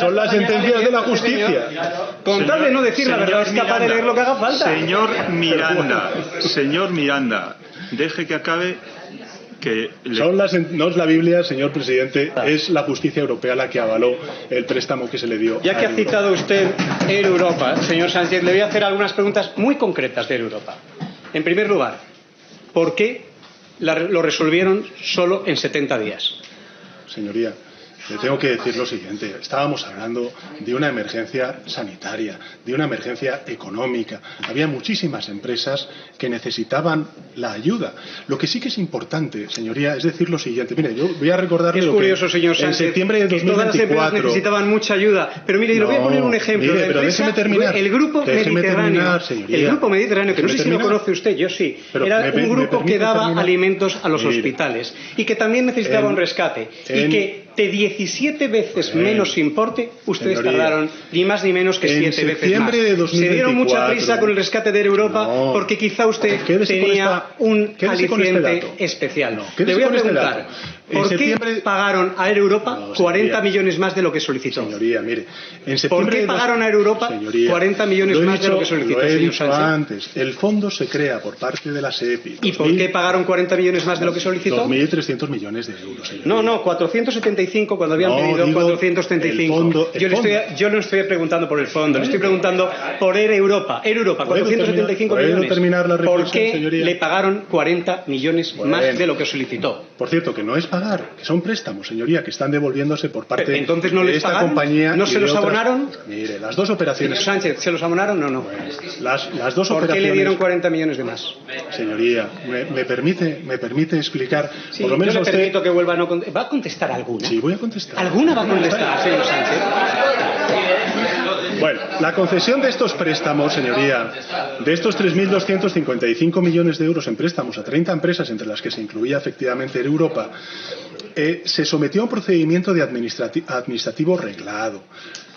son las sentencias de la justicia. Con tal de no decir la verdad, es capaz de leer lo que haga falta. Señor Miranda, deje que acabe. No es la Biblia, señor presidente, es la justicia europea la que avaló el préstamo que se le dio. Ya que ha citado usted Air Europa, señor Sánchez, le voy a hacer algunas preguntas muy concretas de Air Europa. En primer lugar, ¿por qué lo resolvieron solo en 70 días? Señoría, le tengo que decir lo siguiente. Estábamos hablando de una emergencia sanitaria, de una emergencia económica. Había muchísimas empresas que necesitaban la ayuda. Lo que sí que es importante, señoría, es decir lo siguiente. Mire, yo voy a recordarle lo que en septiembre de 2024... todas las empresas necesitaban mucha ayuda. Pero mire, le voy a poner un ejemplo. Mire, pero déjeme terminar. El Grupo Mediterráneo, que no sé si lo conoce usted, yo sí. Era un grupo que daba alimentos a los hospitales y que también necesitaba un rescate. Y que de 17 veces menos importe, ustedes tardaron ni más ni menos que 7 veces más. Se dieron mucha prisa con el rescate de Europa porque quizá usted tenía un aliciente especial. Le voy a preguntar, ¿por qué pagaron a Air Europa 40 millones más de lo que solicitó? Señoría, mire, ¿Por qué pagaron a Air Europa 40 millones más de lo que solicitó, señor Sánchez? Antes, el fondo se crea por parte de la SEPI. ¿Y por qué pagaron 40 millones más de lo que solicitó? 2.300 millones de euros, señoría. No, 475 cuando habían pedido 435. Yo no estoy preguntando por el fondo, le estoy preguntando por Air Europa. Air Europa, 475 millones. ¿Por qué le pagaron 40 millones más de lo que solicitó? Por cierto, que no es pagar, que son préstamos, señoría, que están devolviéndose por parte ¿Entonces no de les esta pagaron? compañía. ¿No se los abonaron? Mire, las dos operaciones. Señor Sánchez, ¿se los abonaron o no? Las dos ¿Por operaciones. qué le dieron 40 millones de más? Señoría, ¿me permite explicar? Sí, por lo menos yo le usted... permito que vuelva a no contestar. ¿Va a contestar alguna? Sí, voy a contestar. ¿Alguna va a contestar, señor Sánchez? Bueno, la concesión de estos préstamos, señoría, de estos 3.255 millones de euros en préstamos a 30 empresas, entre las que se incluía efectivamente Air Europa, se sometió a un procedimiento de administrativo reglado,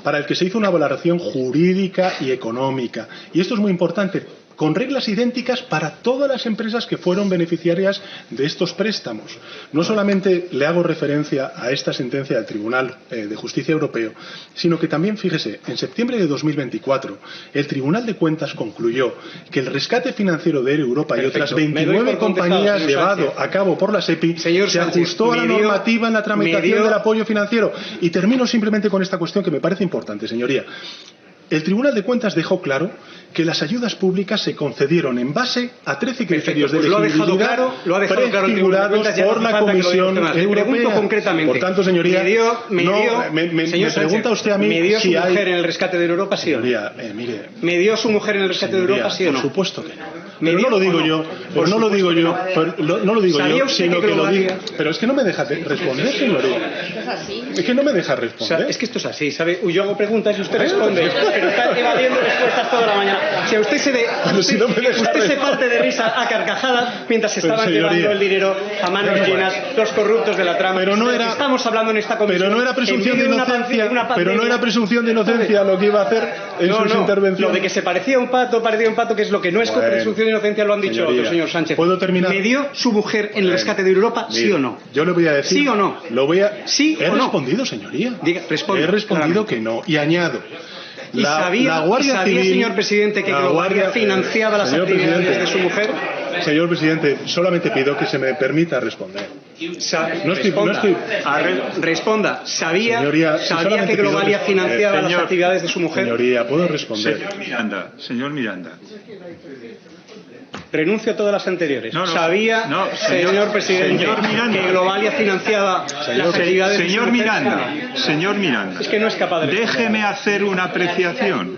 para el que se hizo una valoración jurídica y económica. Y esto es muy importante, con reglas idénticas para todas las empresas que fueron beneficiarias de estos préstamos. No solamente le hago referencia a esta sentencia del Tribunal de Justicia Europeo, sino que también, fíjese, en septiembre de 2024, el Tribunal de Cuentas concluyó que el rescate financiero de Air Europa y otras 29 compañías llevado a cabo por la SEPI se ajustó a la normativa en la tramitación del apoyo financiero. Y termino simplemente con esta cuestión que me parece importante, señoría. El Tribunal de Cuentas dejó claro que las ayudas públicas se concedieron en base a 13 criterios de elegibilidad prefigurados por la Comisión Europea. Concretamente, por tanto, señoría, me pregunta usted a mí ¿me dio si su hay... mujer en el rescate de Europa, sí o no? Mire, ¿Me dio su mujer en el rescate de Europa, sí o no? Por supuesto que no. Pero no lo digo yo, pero no lo digo yo, no lo digo yo, sino que lo digo. Pero es que no me deja responder, señoría. Es que no me deja responder. O sea, es que esto es así, ¿sabe? Yo hago preguntas y usted responde, pero está evadiendo respuestas toda la mañana. Si a usted se parte de risa a carcajadas mientras se estaban llevando el dinero a manos llenas los corruptos de la trama. Pero no era, estamos hablando en esta comisión. Pero no era presunción de inocencia. Pero no era presunción de inocencia lo que iba a hacer en sus intervenciones. Lo de que se parecía un pato, que es lo que no es con presunción de inocencia, lo han dicho otros, señor Sánchez. ¿Puedo terminar? ¿Me dio su mujer en el rescate de Europa, sí o no? Yo le voy a decir. ¿Sí o no? ¿Sí o no? He respondido, señoría. Responde. He respondido que no. Y añado. ¿Sabía, señor presidente, que Globalia financiaba las actividades de su mujer? Señor presidente, solamente pido que se me permita responder. Responda. ¿Sabía que Globalia financiaba las actividades de su mujer? Señoría, ¿puedo responder? Señor Miranda. Renuncio a todas las anteriores. Señor presidente, que Globalia financiaba las actividades de su mujer. Señor Miranda. Es que no es capaz de responder. Déjeme hacer una apreciación.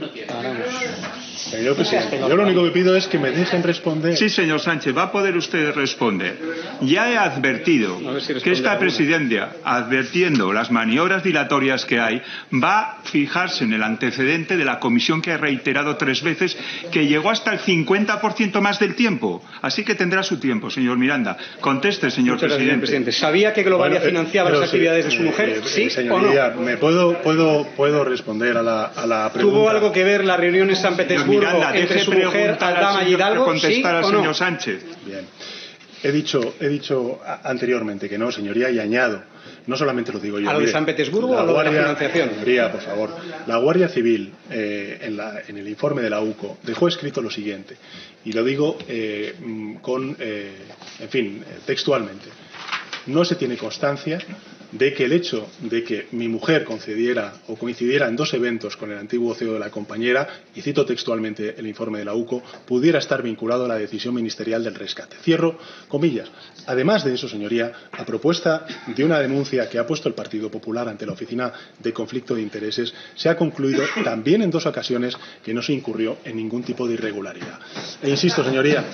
Señor presidente, yo lo único que pido es que me dejen responder. Sí, señor Sánchez, va a poder usted responder. Ya he advertido que esta presidencia, advirtiendo las maniobras dilatorias que hay, va a fijarse en el antecedente de la comisión que ha reiterado 3 veces, que llegó hasta el 50% más del tiempo. Así que tendrá su tiempo, señor Miranda. Conteste, señor presidente. ¿Sabía que Globalia financiaba las actividades de su mujer? ¿Sí o no? ¿Me puedo responder a la pregunta? ¿Tuvo algo que ver la reunión en San Petersburgo entre su mujer, Aldama y Hidalgo? Contestar al señor Sánchez. Bien. He dicho anteriormente que no, señoría, y añado, no solamente lo digo yo. ¿A lo de San Petersburgo o a lo de la financiación? Señoría, por favor. La Guardia Civil, en el informe de la UCO, dejó escrito lo siguiente, y lo digo textualmente. No se tiene constancia de que el hecho de que mi mujer concediera o coincidiera en 2 eventos con el antiguo CEO de la compañera, y cito textualmente el informe de la UCO, pudiera estar vinculado a la decisión ministerial del rescate. Cierro comillas. Además de eso, señoría, a propuesta de una denuncia que ha puesto el Partido Popular ante la Oficina de Conflicto de Intereses, se ha concluido también en 2 ocasiones que no se incurrió en ningún tipo de irregularidad. E insisto, señoría,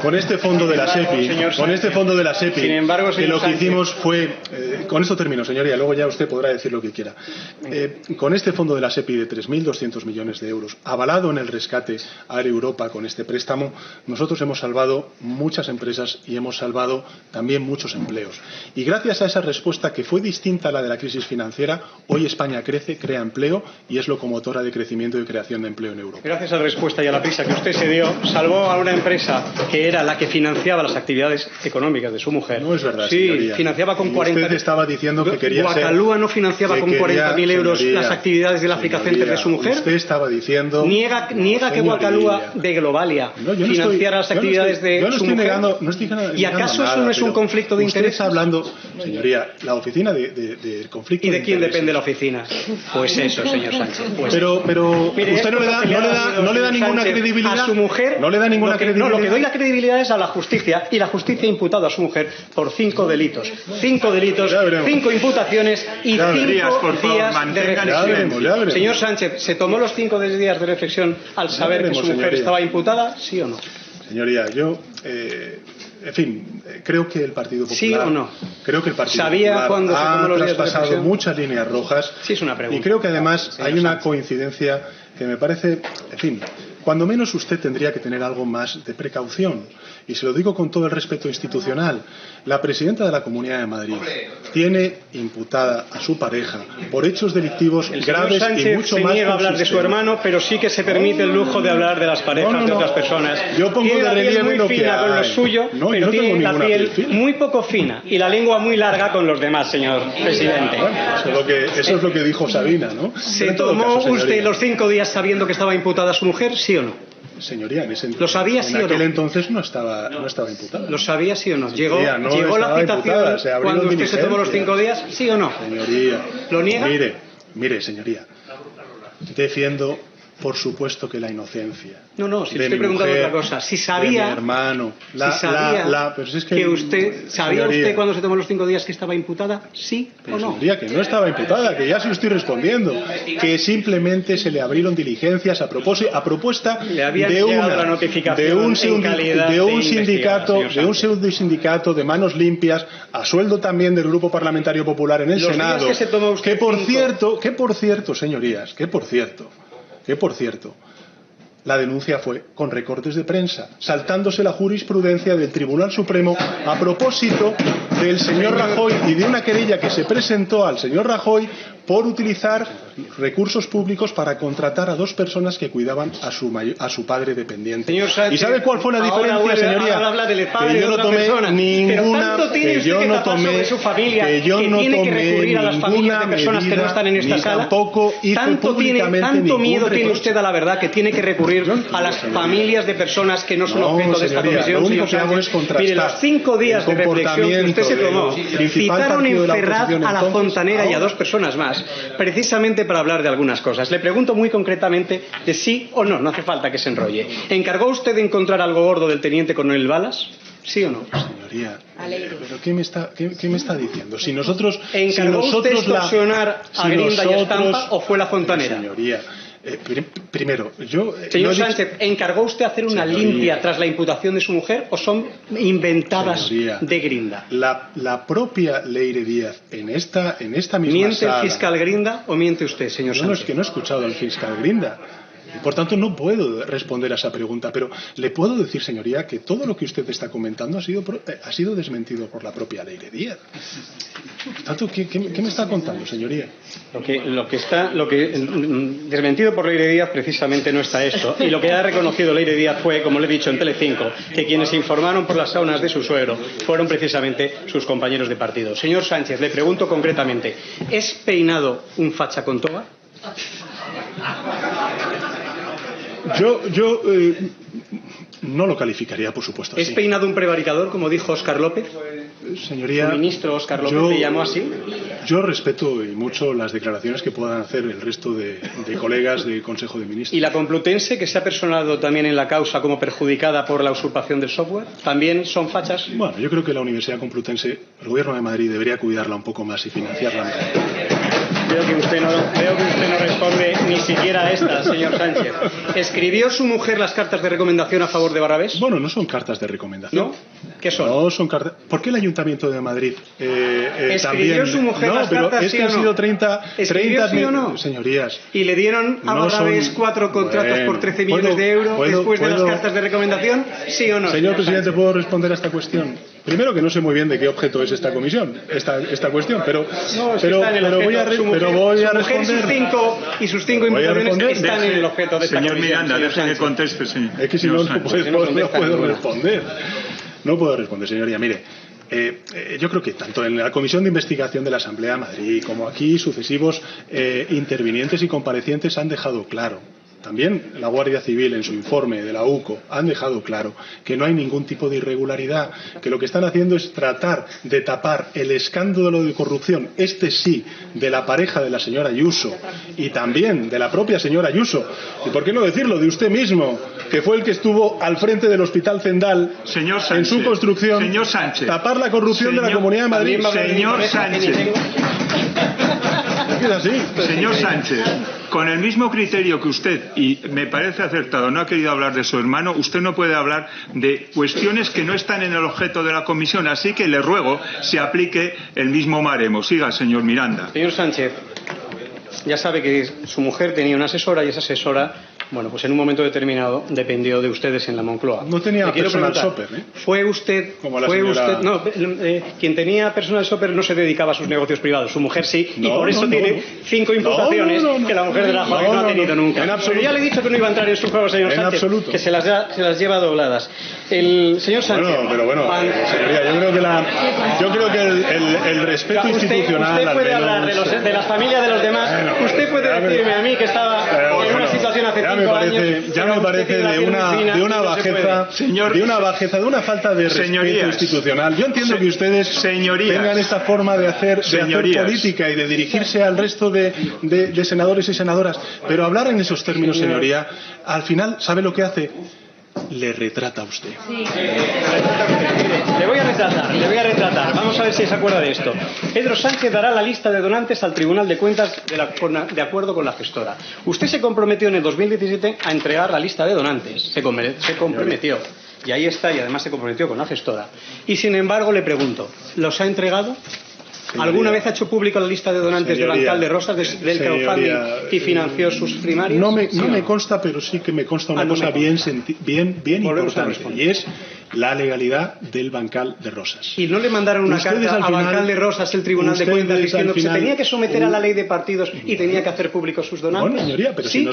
con este fondo de la SEPI, sin embargo, que lo que hicimos fue, con esto termino, termino, señoría, luego ya usted podrá decir lo que quiera. Con este fondo de la SEPI de 3.200 millones de euros, avalado en el rescate a Europa con este préstamo, nosotros hemos salvado muchas empresas y hemos salvado también muchos empleos. Y gracias a esa respuesta, que fue distinta a la de la crisis financiera, hoy España crece, crea empleo y es locomotora de crecimiento y creación de empleo en Europa. Gracias a la respuesta y a la prisa que usted se dio, salvó a una empresa que era la que financiaba las actividades económicas de su mujer. No es verdad, sí, señoría. Financiaba con 40... Usted estaba diciendo que quería Guacalúa no financiaba con 40.000 euros las actividades del Africa Center de su mujer. Usted estaba diciendo... Niega que Guacalúa de Globalia financiara las actividades de su mujer. No estoy negando ¿Y acaso eso no es un conflicto de intereses? Usted está hablando, señoría, la oficina de conflicto ¿Y de de quién intereses. depende la oficina? Pues eso, señor Sánchez. Pues pero mire, usted no le da ninguna Sánchez credibilidad a su mujer. No le da ninguna credibilidad. No, lo que doy la credibilidad es a la justicia, y la justicia ha imputado a su mujer por 5 delitos. 5 delitos, 5 imputaciones y 5 días de reflexión. Señor Sánchez, ¿se tomó los 5 días de reflexión al saber que su mujer estaba imputada? ¿Sí o no? Señoría, yo... en fin, creo que el Partido Popular... ¿Sí o no? Creo que el Partido ¿Sabía cuando se tomó los días de traspasado reflexión? muchas líneas rojas. Sí, es una pregunta. Y creo que además hay una coincidencia que me parece... En fin, cuando menos usted tendría que tener algo más de precaución. Y se lo digo con todo el respeto institucional. La presidenta de la Comunidad de Madrid tiene imputada a su pareja por hechos delictivos graves Sánchez y mucho se más niega a hablar de su hermano, pero sí que se permite el lujo de hablar de las parejas de otras personas. Yo pongo tiene de la piel relieve muy lo que fina con lo hay. suyo, No, pero yo no tengo tiene la ninguna piel piel fina. muy poco fina y la lengua muy larga con los demás, señor presidente. Eso es lo que dijo Sabina, ¿no? ¿Se tomó usted los 5 días sabiendo que estaba imputada su mujer, sí o no? Señoría, ¿Lo sabía sí o no? En aquel entonces no estaba imputada. ¿Lo sabía sí o no? ¿Llegó no la citación cuando usted se tomó los 5 días, sí o no? Señoría. ¿Lo niega? Mire, señoría. Defiendo, por supuesto, que la inocencia. No, si le estoy preguntando otra cosa. Si sabía, de mi hermano, pero si es que usted sabía usted cuando se tomó los 5 días que estaba imputada, sí o no. Señoría, que no estaba imputada, que ya se lo estoy respondiendo, que simplemente se le abrieron diligencias a propuesta de un sindicato de manos limpias, a sueldo también del Grupo Parlamentario Popular en el Senado, que por cierto, señorías, la denuncia fue con recortes de prensa, saltándose la jurisprudencia del Tribunal Supremo a propósito del señor Rajoy y de una querella que se presentó al señor Rajoy por utilizar recursos públicos para contratar a 2 personas que cuidaban a su padre dependiente. Señor Sánchez, ¿y sabe cuál fue la diferencia, señoría? Ahora habla del padre que yo no tomé ninguna, que yo no tomé su familia, que tiene que recurrir a las familias de personas que no están en esta sala. Tampoco hizo públicamente tanto miedo ningún tiene usted a la verdad que tiene que recurrir a las familias de personas que no son objeto de esta comisión. Lo único que hago es contrastar. Mire, los 5 días de reflexión que usted se tomó, citaron en Ferraz a la Fontanera y a 2 personas más, precisamente para hablar de algunas cosas. Le pregunto muy concretamente de sí o no, no hace falta que se enrolle. ¿Encargó usted de encontrar algo gordo del teniente coronel Balas? ¿Sí o no? Señoría, ¿pero qué me está diciendo? Si nosotros... ¿Encargó usted extorsionar a Grinda y a Estampa o fue la Fontanera? Señoría, primero, Señor Sánchez, ¿encargó usted hacer una limpia tras la imputación de su mujer o son inventadas de Grinda? La propia Leire Díaz en esta misma ¿Miente sala... el fiscal Grinda o miente usted, señor Sánchez? No, es que no he escuchado al fiscal Grinda. Y por tanto no puedo responder a esa pregunta, pero le puedo decir, señoría, que todo lo que usted está comentando ha sido desmentido por la propia Leire Díaz. Por tanto, ¿qué me está contando, señoría? Lo que desmentido por Leire Díaz precisamente no está esto. Y lo que ha reconocido Leire Díaz fue, como le he dicho en Telecinco, que quienes informaron por las saunas de su suegro fueron precisamente sus compañeros de partido. Señor Sánchez, le pregunto concretamente, ¿es peinado un facha con toga? Yo no lo calificaría, por supuesto, así. ¿Es peinado un prevaricador, como dijo Óscar López? Señoría, ¿El ministro Óscar López le llamó así? Yo respeto y mucho las declaraciones que puedan hacer el resto de colegas del Consejo de Ministros. ¿Y la Complutense, que se ha personado también en la causa como perjudicada por la usurpación del software, también son fachas? Bueno, yo creo que la Universidad Complutense, el Gobierno de Madrid debería cuidarla un poco más y financiarla más. Veo que usted no responde ni siquiera a esta, señor Sánchez. ¿Escribió su mujer las cartas de recomendación a favor de Barrabés? Bueno, no son cartas de recomendación. ¿No? ¿Qué son? No son cartas. ¿Por qué el Ayuntamiento de Madrid ¿Escribió también? su mujer las pero cartas, es que sí o han no? sido 30 ¿Escribió sí o no? Señorías. ¿Y le dieron a Barrabés 4 contratos por 13 millones de euros después de las cartas de recomendación? ¿Sí o no? Señor presidente, ¿puedo responder a esta cuestión? Primero, que no sé muy bien de qué objeto es esta comisión, esta cuestión, pero voy a responder. Y sus 5 imputaciones están en el objeto de esta comisión. Señor Miranda, deje que conteste, señor. Es que si no puedo responder. No puedo responder, señoría. Mire, yo creo que tanto en la Comisión de Investigación de la Asamblea de Madrid como aquí sucesivos intervinientes y comparecientes han dejado claro, también la Guardia Civil en su informe de la UCO han dejado claro que no hay ningún tipo de irregularidad, que lo que están haciendo es tratar de tapar el escándalo de corrupción, este sí, de la pareja de la señora Ayuso y también de la propia señora Ayuso, y por qué no decirlo, de usted mismo, que fue el que estuvo al frente del Hospital Zendal en su construcción. Señor Sánchez, tapar la corrupción de la Comunidad de Madrid. Señor Sánchez. Es así. Señor Sánchez, con el mismo criterio que usted, y me parece acertado, no ha querido hablar de su hermano, usted no puede hablar de cuestiones que no están en el objeto de la comisión, así que le ruego se aplique el mismo baremo. Siga, señor Miranda. Señor Sánchez, ya sabe que su mujer tenía una asesora y esa asesora, bueno, pues en un momento determinado dependió de ustedes en la Moncloa. No tenía personal shopper, ¿eh? ¿Fue usted, no, quien tenía personal shopper no se dedicaba a sus negocios privados, su mujer sí, y por eso tiene 5 imputaciones que la mujer de Rajoy no ha tenido nunca. En absoluto. Ya le he dicho que no iba a entrar en su juego, señor Sánchez, absoluto. que se las lleva dobladas. El señor Sánchez... señoría, yo creo que el respeto institucional... Usted puede hablar de la familia de los demás, usted puede decirme a mí que estaba en una situación hace 5 años... Ya me parece de una bajeza, de una falta de respeto institucional. Yo entiendo que ustedes tengan esta forma de hacer política y de dirigirse al resto de senadores y senadoras, pero hablar en esos términos, señoría, al final, ¿sabe lo que hace? Le retrata a usted. Sí. Le voy a retratar. Vamos a ver si se acuerda de esto. Pedro Sánchez dará la lista de donantes al Tribunal de Cuentas de acuerdo con la gestora. Usted se comprometió en el 2017 a entregar la lista de donantes. Se comprometió. Y ahí está, y además se comprometió con la gestora. Y sin embargo, le pregunto, ¿los ha entregado? ¿Alguna vez ha hecho público la lista de donantes de Bancal de Rosas, del crowdfunding, y financió sus primarias? No me consta, pero sí que me consta una cosa bien importante, y es la legalidad del Bancal de Rosas. ¿Y no le mandaron una carta a Bancal de Rosas, el Tribunal de Cuentas, diciendo que se tenía que someter a la ley de partidos y tenía que hacer públicos sus donantes? Bueno, señoría, pero ¿sí?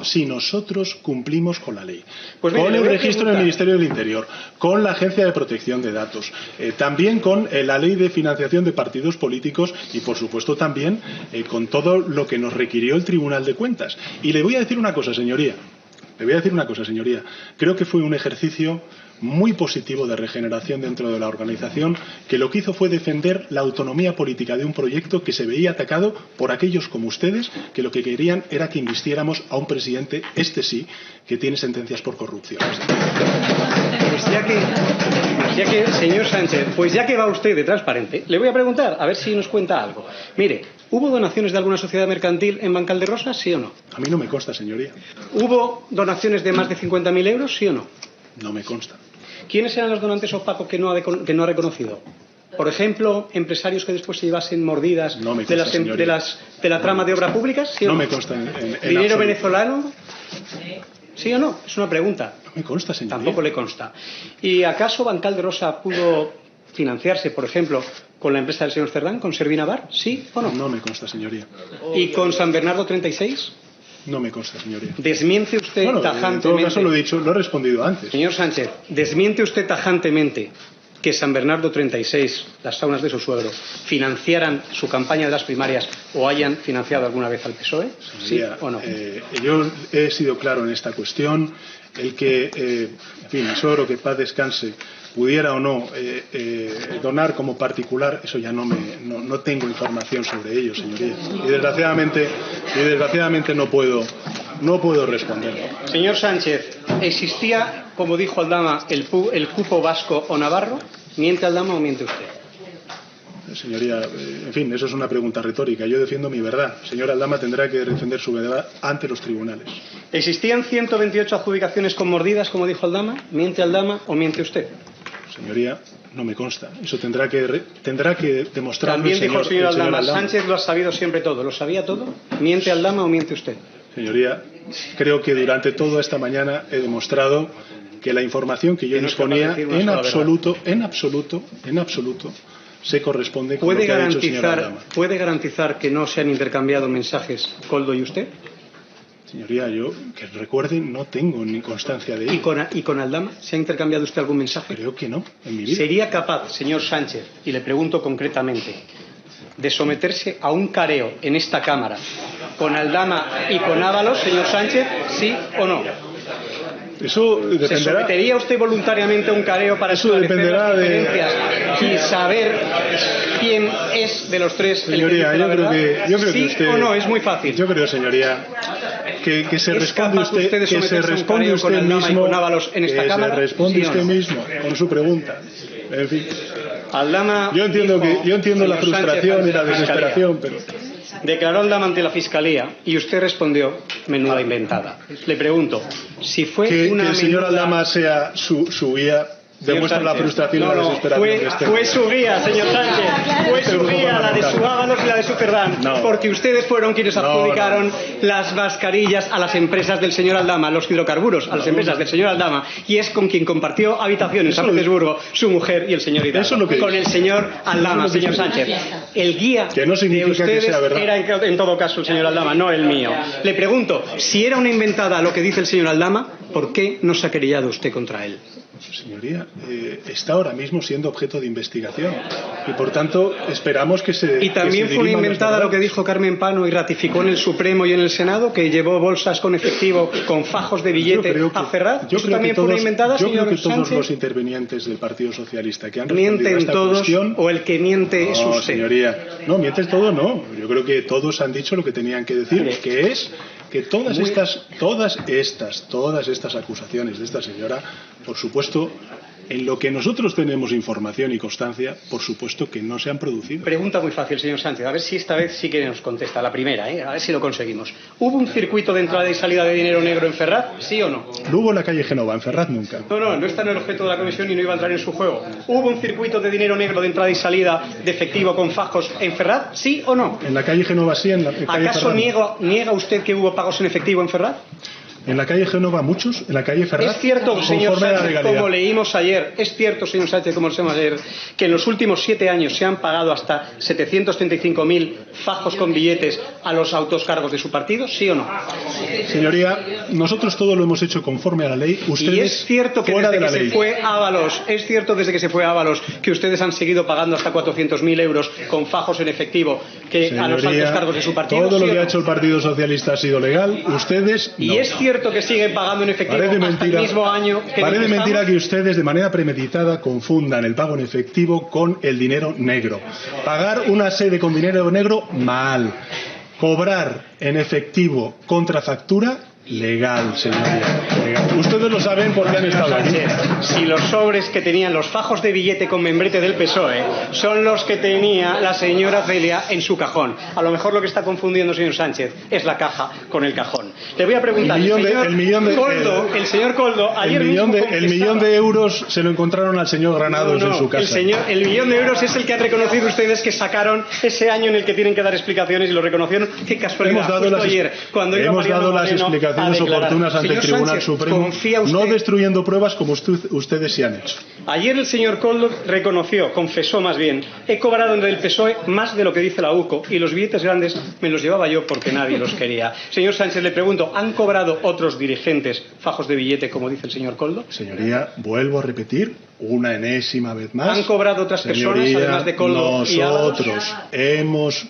si nosotros cumplimos con la ley, pues con el registro del Ministerio del Interior, con la Agencia de Protección de Datos, también con la ley de financiación de partidos políticos y, por supuesto, también con todo lo que nos requirió el Tribunal de Cuentas. Y le voy a decir una cosa, señoría. Creo que fue un ejercicio muy positivo de regeneración dentro de la organización, que lo que hizo fue defender la autonomía política de un proyecto que se veía atacado por aquellos como ustedes, que lo que querían era que invistiéramos a un presidente, este sí, que tiene sentencias por corrupción. Señor Sánchez, pues ya que va usted de transparente, le voy a preguntar, a ver si nos cuenta algo. Mire, ¿hubo donaciones de alguna sociedad mercantil en Bancal de Rosas, sí o no? A mí no me consta, señoría. ¿Hubo donaciones de más de 50.000 euros, sí o no? No me consta. ¿Quiénes eran los donantes opacos que no ha reconocido? Por ejemplo, empresarios que después se llevasen mordidas de la trama de obra pública, ¿sí o no? No me consta en ¿Dinero absoluto. venezolano? ¿Sí o no? Es una pregunta. No me consta, señoría. Tampoco le consta. ¿Y acaso Bancal de Rosa pudo financiarse, por ejemplo, con la empresa del señor Cerdán, con Servinavar? ¿Sí o no? No me consta, señoría. ¿Y con San Bernardo 36? No me consta, señoría. ¿Desmiente usted tajantemente? En todo caso lo he dicho, lo he respondido antes. Señor Sánchez, ¿desmiente usted tajantemente que San Bernardo 36, las saunas de su suegro, financiaran su campaña de las primarias o hayan financiado alguna vez al PSOE? Señoría, ¿Sí o no? Yo he sido claro en esta cuestión. El que, mi suegro, que paz descanse, pudiera o no donar como particular, eso ya no tengo información sobre ello, señoría. Y desgraciadamente no puedo responder. Señor Sánchez, ¿existía, como dijo Aldama, el cupo vasco o navarro? ¿Miente Aldama o miente usted? Señoría, en fin, eso es una pregunta retórica. Yo defiendo mi verdad. Señor Aldama tendrá que defender su verdad ante los tribunales. ¿Existían 128 adjudicaciones con mordidas, como dijo Aldama? ¿Miente Aldama o miente usted? Señoría, no me consta. Eso tendrá que demostrarlo. También dijo el señor Aldama, Sánchez lo ha sabido siempre todo. ¿Lo sabía todo? ¿Miente Aldama o miente usted? Señoría, creo que durante toda esta mañana he demostrado que la información que yo disponía en absoluto se corresponde con lo que ha dicho el señor Aldama. ¿Puede garantizar que no se han intercambiado mensajes Koldo y usted? Señoría, yo, que recuerden, no tengo ni constancia de ello. ¿Y con Aldama? ¿Se ha intercambiado usted algún mensaje? Creo que no, en mi vida. ¿Sería capaz, señor Sánchez, y le pregunto concretamente, de someterse a un careo en esta Cámara con Aldama y con Ábalos, señor Sánchez, sí o no? Eso dependerá. ¿Se sometería usted voluntariamente a un careo para esclarecer las diferencias y saber quién es de los tres? Señoría, yo creo que ¿Sí usted, o no? Es muy fácil. Yo creo, señoría, que se responde usted, que se responde usted mismo en esta Cámara, se responde usted mismo con su pregunta. En fin. Aldama yo entiendo la frustración y la desesperación, pero declaró Aldama ante la Fiscalía y usted respondió menuda inventada. Le pregunto, si fue que una el señor Aldama sea su guía demuestra la frustración y la desesperación. Fue su guía, señor Sánchez. Fue su guía, la de su Ábalos y la de su Cerdán. Porque ustedes fueron quienes adjudicaron las mascarillas a las empresas del señor Aldama, los hidrocarburos a las empresas del señor Aldama, y es con quien compartió habitación en San Petersburgo su mujer y el señor Hidalgo. Con el señor Aldama, señor Sánchez. El guía que no de ustedes que sea verdad. Era en todo caso el señor Aldama, no el mío. Le pregunto, si era una inventada lo que dice el señor Aldama, ¿por qué no se ha querellado usted contra él? Señoría, está ahora mismo siendo objeto de investigación y por tanto esperamos que se. Y también fue una inventada lo que dijo Carmen Pano y ratificó en el Supremo y en el Senado, que llevó bolsas con efectivo con fajos de billete a Ferraz. ¿Eso también fue una inventada, señor Sánchez? Yo creo que todos los intervinientes del Partido Socialista que han respondido ¿Mienten a esta todos cuestión, o el que miente es usted? Señoría, no, mienten todos no. Yo creo que todos han dicho lo que tenían que decir, que es que todas estas acusaciones de esta señora, por supuesto, en lo que nosotros tenemos información y constancia, por supuesto que no se han producido. Pregunta muy fácil, señor Sánchez, a ver si esta vez sí que nos contesta, la primera, a ver si lo conseguimos. ¿Hubo un circuito de entrada y salida de dinero negro en Ferraz, sí o no? No hubo en la calle Génova, en Ferraz nunca. No está en el objeto de la comisión y no iba a entrar en su juego. ¿Hubo un circuito de dinero negro de entrada y salida de efectivo con fajos en Ferraz, sí o no? En la calle Génova sí, en la calle ¿Acaso Ferraz niega usted que hubo pagos en efectivo en Ferraz? En la calle Génova muchos, en la calle Ferraz. Es cierto, señor Sánchez, como leímos ayer, que en los últimos 7 años se han pagado hasta 735.000 fajos con billetes a los altos cargos de su partido, ¿sí o no? Señoría, nosotros todo lo hemos hecho conforme a la ley. Ustedes y es cierto que fuera desde de la que ley. se fue Ábalos, que ustedes han seguido pagando hasta 400.000 euros con fajos en efectivo Señoría, a los altos cargos de su partido. Todo ¿sí lo que no? ha hecho el Partido Socialista ha sido legal. Ustedes no. Y es cierto que siguen pagando en efectivo hasta el mismo año que parece mentira que ustedes de manera premeditada confundan el pago en efectivo con el dinero negro. Pagar una sede con dinero negro, mal. Cobrar en efectivo contra factura, legal, señoría. Legal. Ustedes lo saben porque han estado aquí. Si los sobres que tenían los fajos de billete con membrete del PSOE son los que tenía la señora Celia en su cajón. A lo mejor lo que está confundiendo, señor Sánchez, es la caja con el cajón. Le voy a preguntar, el señor Koldo, ayer el millón de euros se lo encontraron al señor Granados en su casa. El millón de euros es el que han reconocido ustedes que sacaron ese año en el que tienen que dar explicaciones y lo reconocieron. Qué casualidad. Hemos dado las explicaciones oportunas ante el Tribunal Supremo, no destruyendo pruebas como ustedes sí han hecho. Ayer el señor Koldo confesó más bien, he cobrado en el PSOE más de lo que dice la UCO y los billetes grandes me los llevaba yo porque nadie los quería. Señor Sánchez, le pregunto, ¿han cobrado otros dirigentes fajos de billete como dice el señor Koldo? Señoría, vuelvo a repetir una enésima vez más. ¿Han cobrado otras personas además de Koldo y Ábalos? Nosotros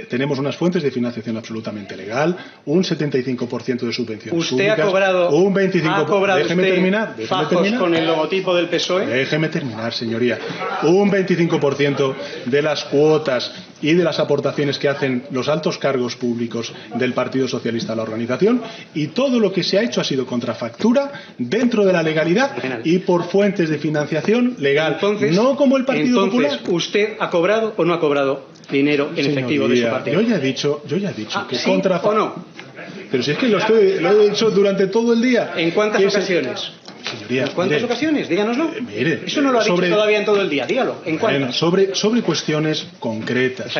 tenemos unas fuentes de financiación absolutamente legal, un 75% de subvenciones ¿Usted públicas, ha cobrado, un 25%. Déjeme terminar. Fajos con el logotipo del PSOE? Déjeme terminar, señoría. Un 25% de las cuotas y de las aportaciones que hacen los altos cargos públicos del Partido Socialista a la organización, y todo lo que se ha hecho ha sido contra factura, dentro de la legalidad y por fuentes de financiación legal. Entonces, no como el Partido Popular. ¿Usted ha cobrado o no ha cobrado dinero en efectivo de su partido? Yo ya he dicho que ¿sí contra o no? Pero si es que lo he dicho durante todo el día. ¿En cuántas ocasiones? Señoría, ¿En cuántas ocasiones? Díganoslo. Mire, eso no lo ha dicho todavía en todo el día. Dígalo. ¿En cuántas? Sobre cuestiones concretas,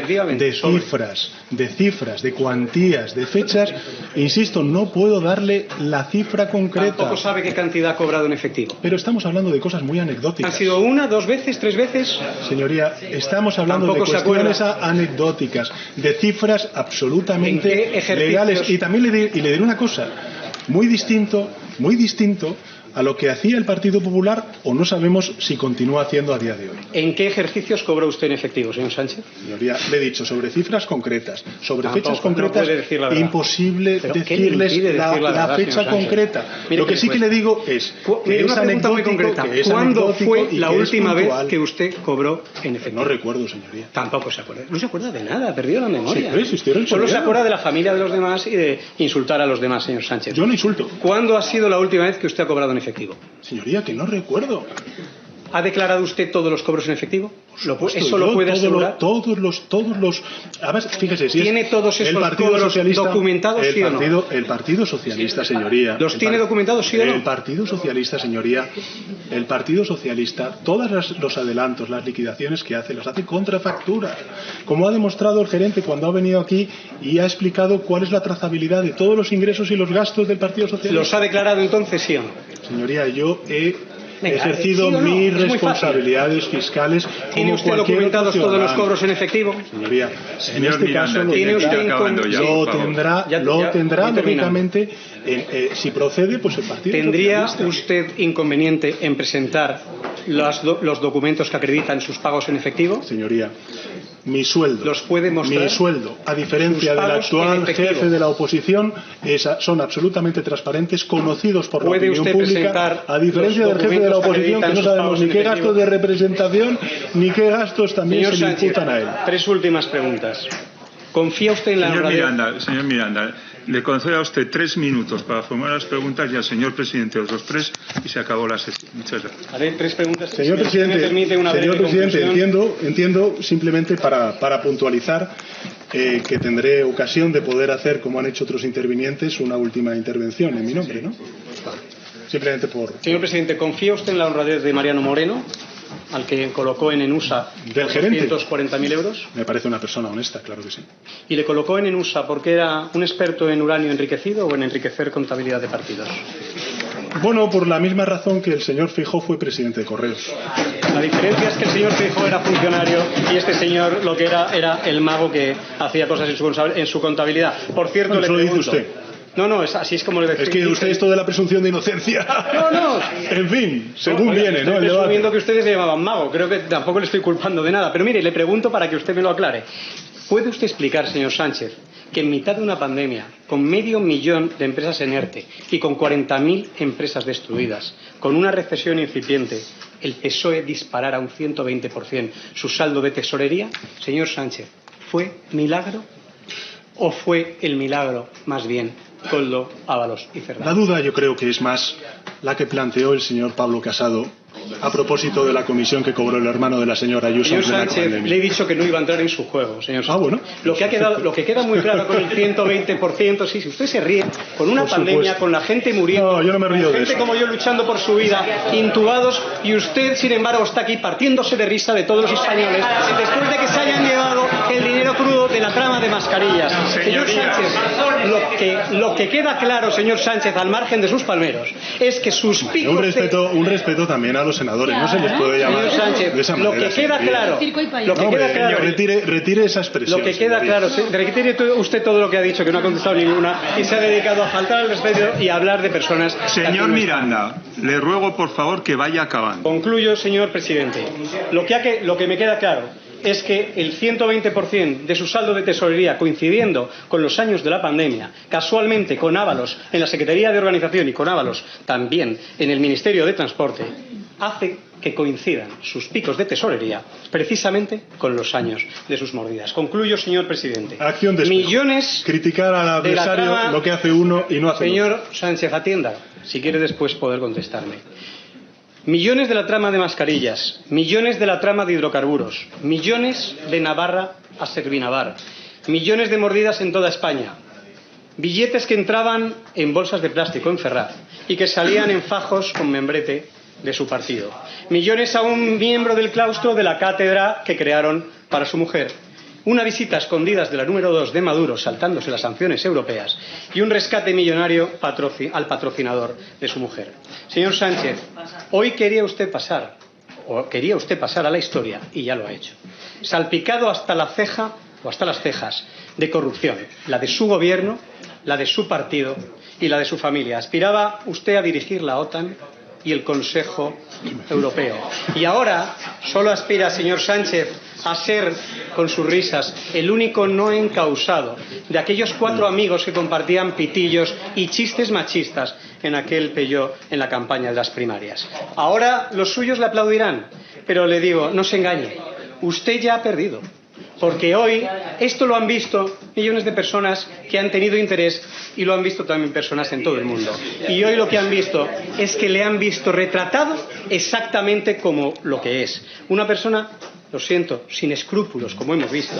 de cifras, de cuantías, de fechas. Insisto, no puedo darle la cifra concreta. Tampoco sabe qué cantidad ha cobrado en efectivo. Pero estamos hablando de cosas muy anecdóticas. ¿Han sido una, dos veces, tres veces? Señoría, estamos hablando de cuestiones anecdóticas, de cifras absolutamente legales. Y también le diré una cosa, muy distinto a lo que hacía el Partido Popular, o no sabemos si continúa haciendo a día de hoy. ¿En qué ejercicios cobró usted en efectivo, señor Sánchez? Señoría, le he dicho sobre cifras concretas, sobre fechas concretas, imposible decirles la fecha concreta. Lo que sí que le digo es que es anecdótico. ¿Cuándo fue la última vez que usted cobró en efectivo? No recuerdo, señoría. Tampoco se acuerda. No se acuerda de nada, ha perdido la memoria. Sí, solo se acuerda de la familia de los demás y de insultar a los demás, señor Sánchez. Yo no insulto. ¿Cuándo ha sido la última vez que usted ha cobrado en efectivo? Señoría, que no recuerdo. ¿Ha declarado usted todos los cobros en efectivo? ¿Eso lo puede asegurar? Todos los. Además, fíjese, si ¿tiene todos esos cobros documentados, sí o no? El Partido Socialista, señoría. ¿Los tiene documentados, sí o no? El Partido Socialista, señoría. El Partido Socialista, todos los adelantos, las liquidaciones que hace, las hace contra factura. Como ha demostrado el gerente cuando ha venido aquí y ha explicado cuál es la trazabilidad de todos los ingresos y los gastos del Partido Socialista. ¿Los ha declarado entonces, sí o no? Señoría, yo he ejercido mis responsabilidades fiscales. ¿Tiene usted documentados todos los cobros en efectivo? Señoría, en este caso lo tendrá lógicamente. Si procede, pues el Partido ¿Tendría Socialista. usted inconveniente en presentar los documentos que acreditan sus pagos en efectivo? Señoría, mi sueldo, ¿los puede mostrar? Mi sueldo, a diferencia del actual jefe de la oposición, son absolutamente transparentes, conocidos por la opinión pública, a diferencia del jefe de la oposición, que no sabemos ni qué gastos de representación ni qué gastos también se le imputan a él. Tres últimas preguntas. ¿Confía usted en la honradez? Señor Miranda, le concedo a usted 3 minutos para formular las preguntas y al señor presidente otros 3 y se acabó la sesión. Muchas gracias. Haré 3 preguntas. Señor presidente, entiendo simplemente para puntualizar que tendré ocasión de poder hacer, como han hecho otros intervinientes, una última intervención en mi nombre, ¿no? Simplemente por... Señor presidente, ¿confía usted en la honradez de Mariano Moreno, al que colocó en ENUSA del gerente 240.000 euros? Me parece una persona honesta, claro que sí. ¿Y le colocó en ENUSA porque era un experto en uranio enriquecido o en enriquecer contabilidad de partidos? Bueno, por la misma razón que el señor Feijóo fue presidente de Correos. La diferencia es que el señor Feijóo era funcionario y este señor lo que era el mago que hacía cosas en su contabilidad. Por cierto, bueno, le pregunto... Eso lo dice usted. No, así es como le decía. Es que usted esto de la presunción de inocencia. No. En fin, según viene, ¿no? Estoy presumiendo que ustedes le llamaban mago. Creo que tampoco le estoy culpando de nada. Pero mire, le pregunto para que usted me lo aclare. ¿Puede usted explicar, señor Sánchez, que en mitad de una pandemia, con 500.000 de empresas en ERTE y con 40.000 empresas destruidas, con una recesión incipiente, el PSOE disparara un 120% su saldo de tesorería? Señor Sánchez, ¿fue milagro o fue el milagro, más bien, Koldo, Ábalos y Cerdán? La duda yo creo que es más la que planteó el señor Pablo Casado a propósito de la comisión que cobró el hermano de la señora Ayuso. Señor Sánchez, le he dicho que no iba a entrar en su juego, señor Sánchez. Bueno. Lo que queda muy claro con el 120%, sí, si usted se ríe, con una pandemia, con la gente muriendo, no, yo no me río con gente como yo luchando por su vida, intubados, y usted, sin embargo, está aquí partiéndose de risa de todos los españoles, después de que se hayan llevado el dinero crudo de la trama de mascarillas. Señor Sánchez, lo que queda claro, señor Sánchez, al margen de sus palmeros, es que sus picos... Un respeto también a los senadores, no se les puede llamar señor Sánchez, de esa manera. Lo que queda claro, retire esa expresión. Lo que queda claro, retire usted todo lo que ha dicho, que no ha contestado ninguna, y se ha dedicado a faltar al respeto y a hablar de personas. Señor Miranda, le ruego por favor que vaya acabando. Concluyo, señor presidente. Lo que me queda claro es que el 120% de su saldo de tesorería, coincidiendo con los años de la pandemia, casualmente con Ábalos en la Secretaría de Organización y con Ábalos también en el Ministerio de Transporte, hace que coincidan sus picos de tesorería precisamente con los años de sus mordidas. Concluyo, señor presidente. Acción de millones criticar al adversario lo que hace uno y no hace otro. Señor Sánchez, atienda, si quiere después poder contestarme. Millones de la trama de mascarillas, millones de la trama de hidrocarburos, millones de Navarra a Servinavar, millones de mordidas en toda España, billetes que entraban en bolsas de plástico en Ferraz, y que salían en fajos con membrete de su partido. Millones a un miembro del claustro de la cátedra que crearon para su mujer. Una visita a escondidas de la número 2 de Maduro saltándose las sanciones europeas y un rescate millonario al patrocinador de su mujer. Señor Sánchez, hoy quería usted pasar a la historia, y ya lo ha hecho, salpicado hasta la ceja o hasta las cejas de corrupción, la de su gobierno, la de su partido y la de su familia. Aspiraba usted a dirigir la OTAN y el Consejo Europeo. Y ahora solo aspira, señor Sánchez, a ser, con sus risas, el único no encausado de aquellos 4 amigos que compartían pitillos y chistes machistas en aquel Peugeot en la campaña de las primarias. Ahora los suyos le aplaudirán, pero le digo, no se engañe, usted ya ha perdido. Porque hoy esto lo han visto millones de personas que han tenido interés y lo han visto también personas en todo el mundo. Y hoy lo que han visto es que le han visto retratado exactamente como lo que es. Una persona, lo siento, sin escrúpulos, como hemos visto.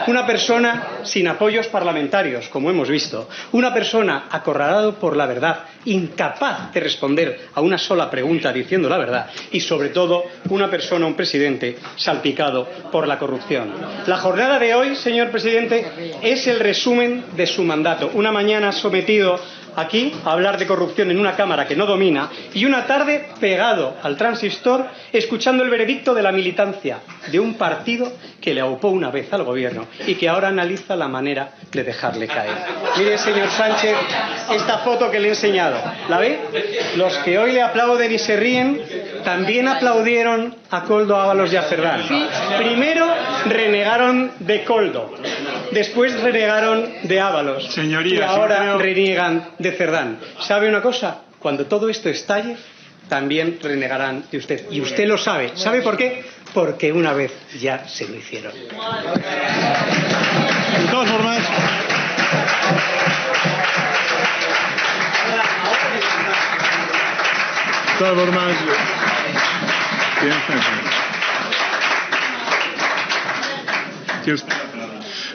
Una persona sin apoyos parlamentarios, como hemos visto. Una persona acorralado por la verdad, incapaz de responder a una sola pregunta diciendo la verdad. Y sobre todo, una persona, un presidente, salpicado por la corrupción. La jornada de hoy, señor presidente, es el resumen de su mandato. Una mañana sometido aquí a hablar de corrupción en una cámara que no domina y una tarde pegado al transistor escuchando el veredicto de la militancia de un partido que le aupó una vez al gobierno y que ahora analiza la manera de dejarle caer. Mire, señor Sánchez, esta foto que le he enseñado, ¿la ve? Los que hoy le aplauden y se ríen también aplaudieron a Koldo, Ábalos y a Cerdán. Primero renegaron de Koldo, después renegaron de Ábalos. Señorías, y ahora reniegan de Cerdán. ¿Sabe una cosa? Cuando todo esto estalle, también renegarán de usted. Y usted lo sabe. ¿Sabe por qué? Porque una vez ya se lo hicieron. De todas formas,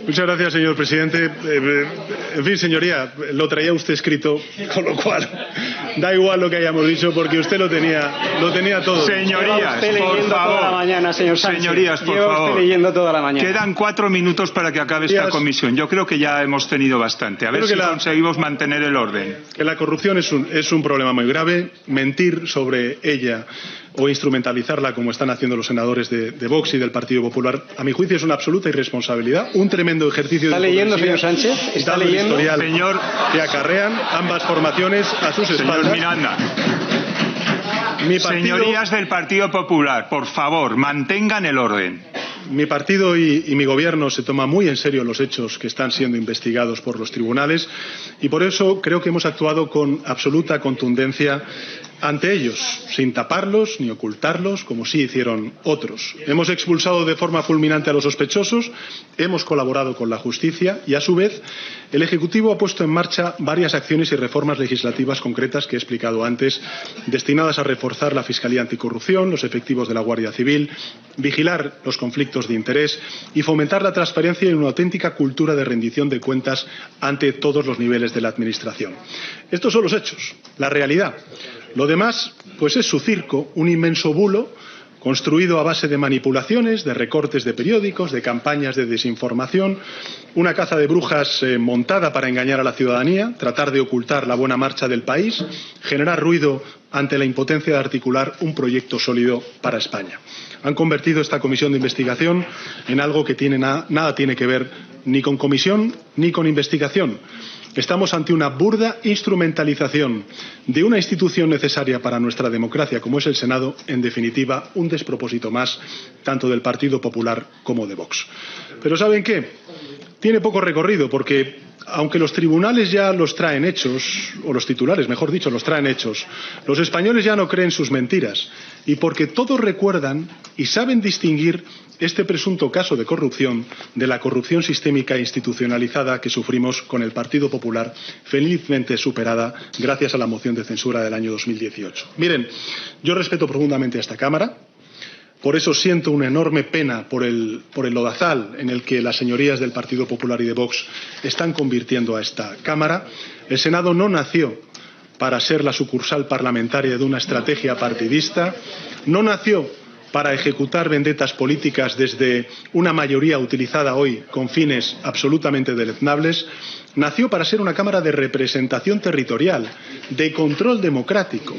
muchas gracias, señor presidente. En fin, señoría, lo traía usted escrito, con lo cual da igual lo que hayamos dicho porque usted lo tenía todo. Señorías, por favor. Toda la mañana, señor Sánchez. Señorías, por Lleva favor. usted leyendo toda la mañana. Quedan 4 minutos para que acabe esta comisión. Yo creo que ya hemos tenido bastante. A ver si conseguimos mantener el orden. Que la corrupción es un problema muy grave. Mentir sobre ella o instrumentalizarla como están haciendo los senadores de Vox y del Partido Popular, a mi juicio es una absoluta irresponsabilidad, un tremendo ejercicio ¿Está de leyendo, señor Sánchez? ¿Está leyendo? Historial señor, que acarrean ambas formaciones a sus espaldas. Señor Miranda. Señorías del Partido Popular, por favor, mantengan el orden. Mi partido y mi gobierno se toma muy en serio los hechos que están siendo investigados por los tribunales y por eso creo que hemos actuado con absoluta contundencia ante ellos, sin taparlos ni ocultarlos, como sí hicieron otros. Hemos expulsado de forma fulminante a los sospechosos, hemos colaborado con la justicia y, a su vez, el Ejecutivo ha puesto en marcha varias acciones y reformas legislativas concretas que he explicado antes, destinadas a reforzar la Fiscalía Anticorrupción, los efectivos de la Guardia Civil, vigilar los conflictos de interés y fomentar la transparencia y una auténtica cultura de rendición de cuentas ante todos los niveles de la Administración. Estos son los hechos, la realidad. Lo demás, pues es su circo, un inmenso bulo construido a base de manipulaciones, de recortes de periódicos, de campañas de desinformación, una caza de brujas montada para engañar a la ciudadanía, tratar de ocultar la buena marcha del país, generar ruido ante la impotencia de articular un proyecto sólido para España. Han convertido esta comisión de investigación en algo que nada tiene que ver ni con comisión ni con investigación. Estamos ante una burda instrumentalización de una institución necesaria para nuestra democracia como es el Senado, en definitiva, un despropósito más tanto del Partido Popular como de Vox. Pero ¿saben qué? Tiene poco recorrido porque aunque los tribunales ya los traen hechos, o los titulares, mejor dicho, los traen hechos, los españoles ya no creen sus mentiras y porque todos recuerdan y saben distinguir este presunto caso de corrupción de la corrupción sistémica e institucionalizada que sufrimos con el Partido Popular, felizmente superada gracias a la moción de censura del año 2018. Miren, yo respeto profundamente a esta Cámara. Por eso siento una enorme pena por el lodazal en el que las señorías del Partido Popular y de Vox están convirtiendo a esta Cámara. El Senado no nació para ser la sucursal parlamentaria de una estrategia partidista, no nació para ejecutar vendetas políticas desde una mayoría utilizada hoy con fines absolutamente deleznables, nació para ser una Cámara de representación territorial, de control democrático.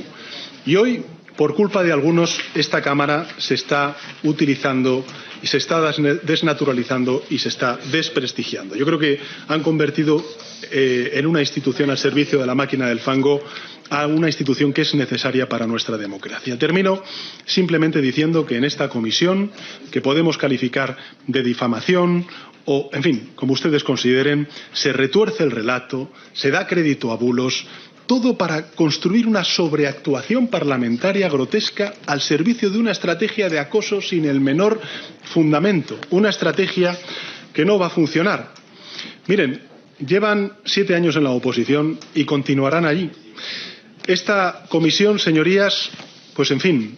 Y hoy, por culpa de algunos, esta Cámara se está utilizando y se está desnaturalizando y se está desprestigiando. Yo creo que han convertido en una institución al servicio de la máquina del fango a una institución que es necesaria para nuestra democracia. Termino simplemente diciendo que en esta comisión, que podemos calificar de difamación o, en fin, como ustedes consideren, se retuerce el relato, se da crédito a bulos, todo para construir una sobreactuación parlamentaria grotesca al servicio de una estrategia de acoso sin el menor fundamento, una estrategia que no va a funcionar. Miren, llevan 7 años en la oposición y continuarán allí. Esta comisión, señorías, pues en fin,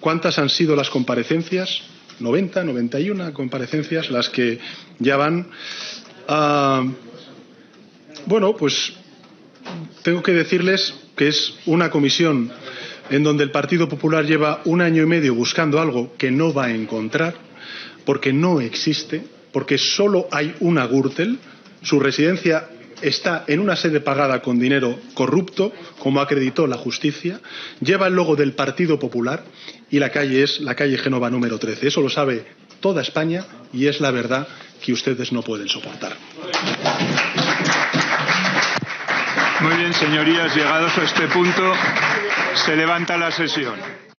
¿cuántas han sido las comparecencias? 90, 91 comparecencias las que ya van. Bueno, pues tengo que decirles que es una comisión en donde el Partido Popular lleva 1 año y medio buscando algo que no va a encontrar, porque no existe, porque solo hay una Gürtel, su residencia está en una sede pagada con dinero corrupto, como acreditó la justicia, lleva el logo del Partido Popular y la calle es la calle Génova número 13. Eso lo sabe toda España y es la verdad que ustedes no pueden soportar. Muy bien, señorías, llegados a este punto, se levanta la sesión.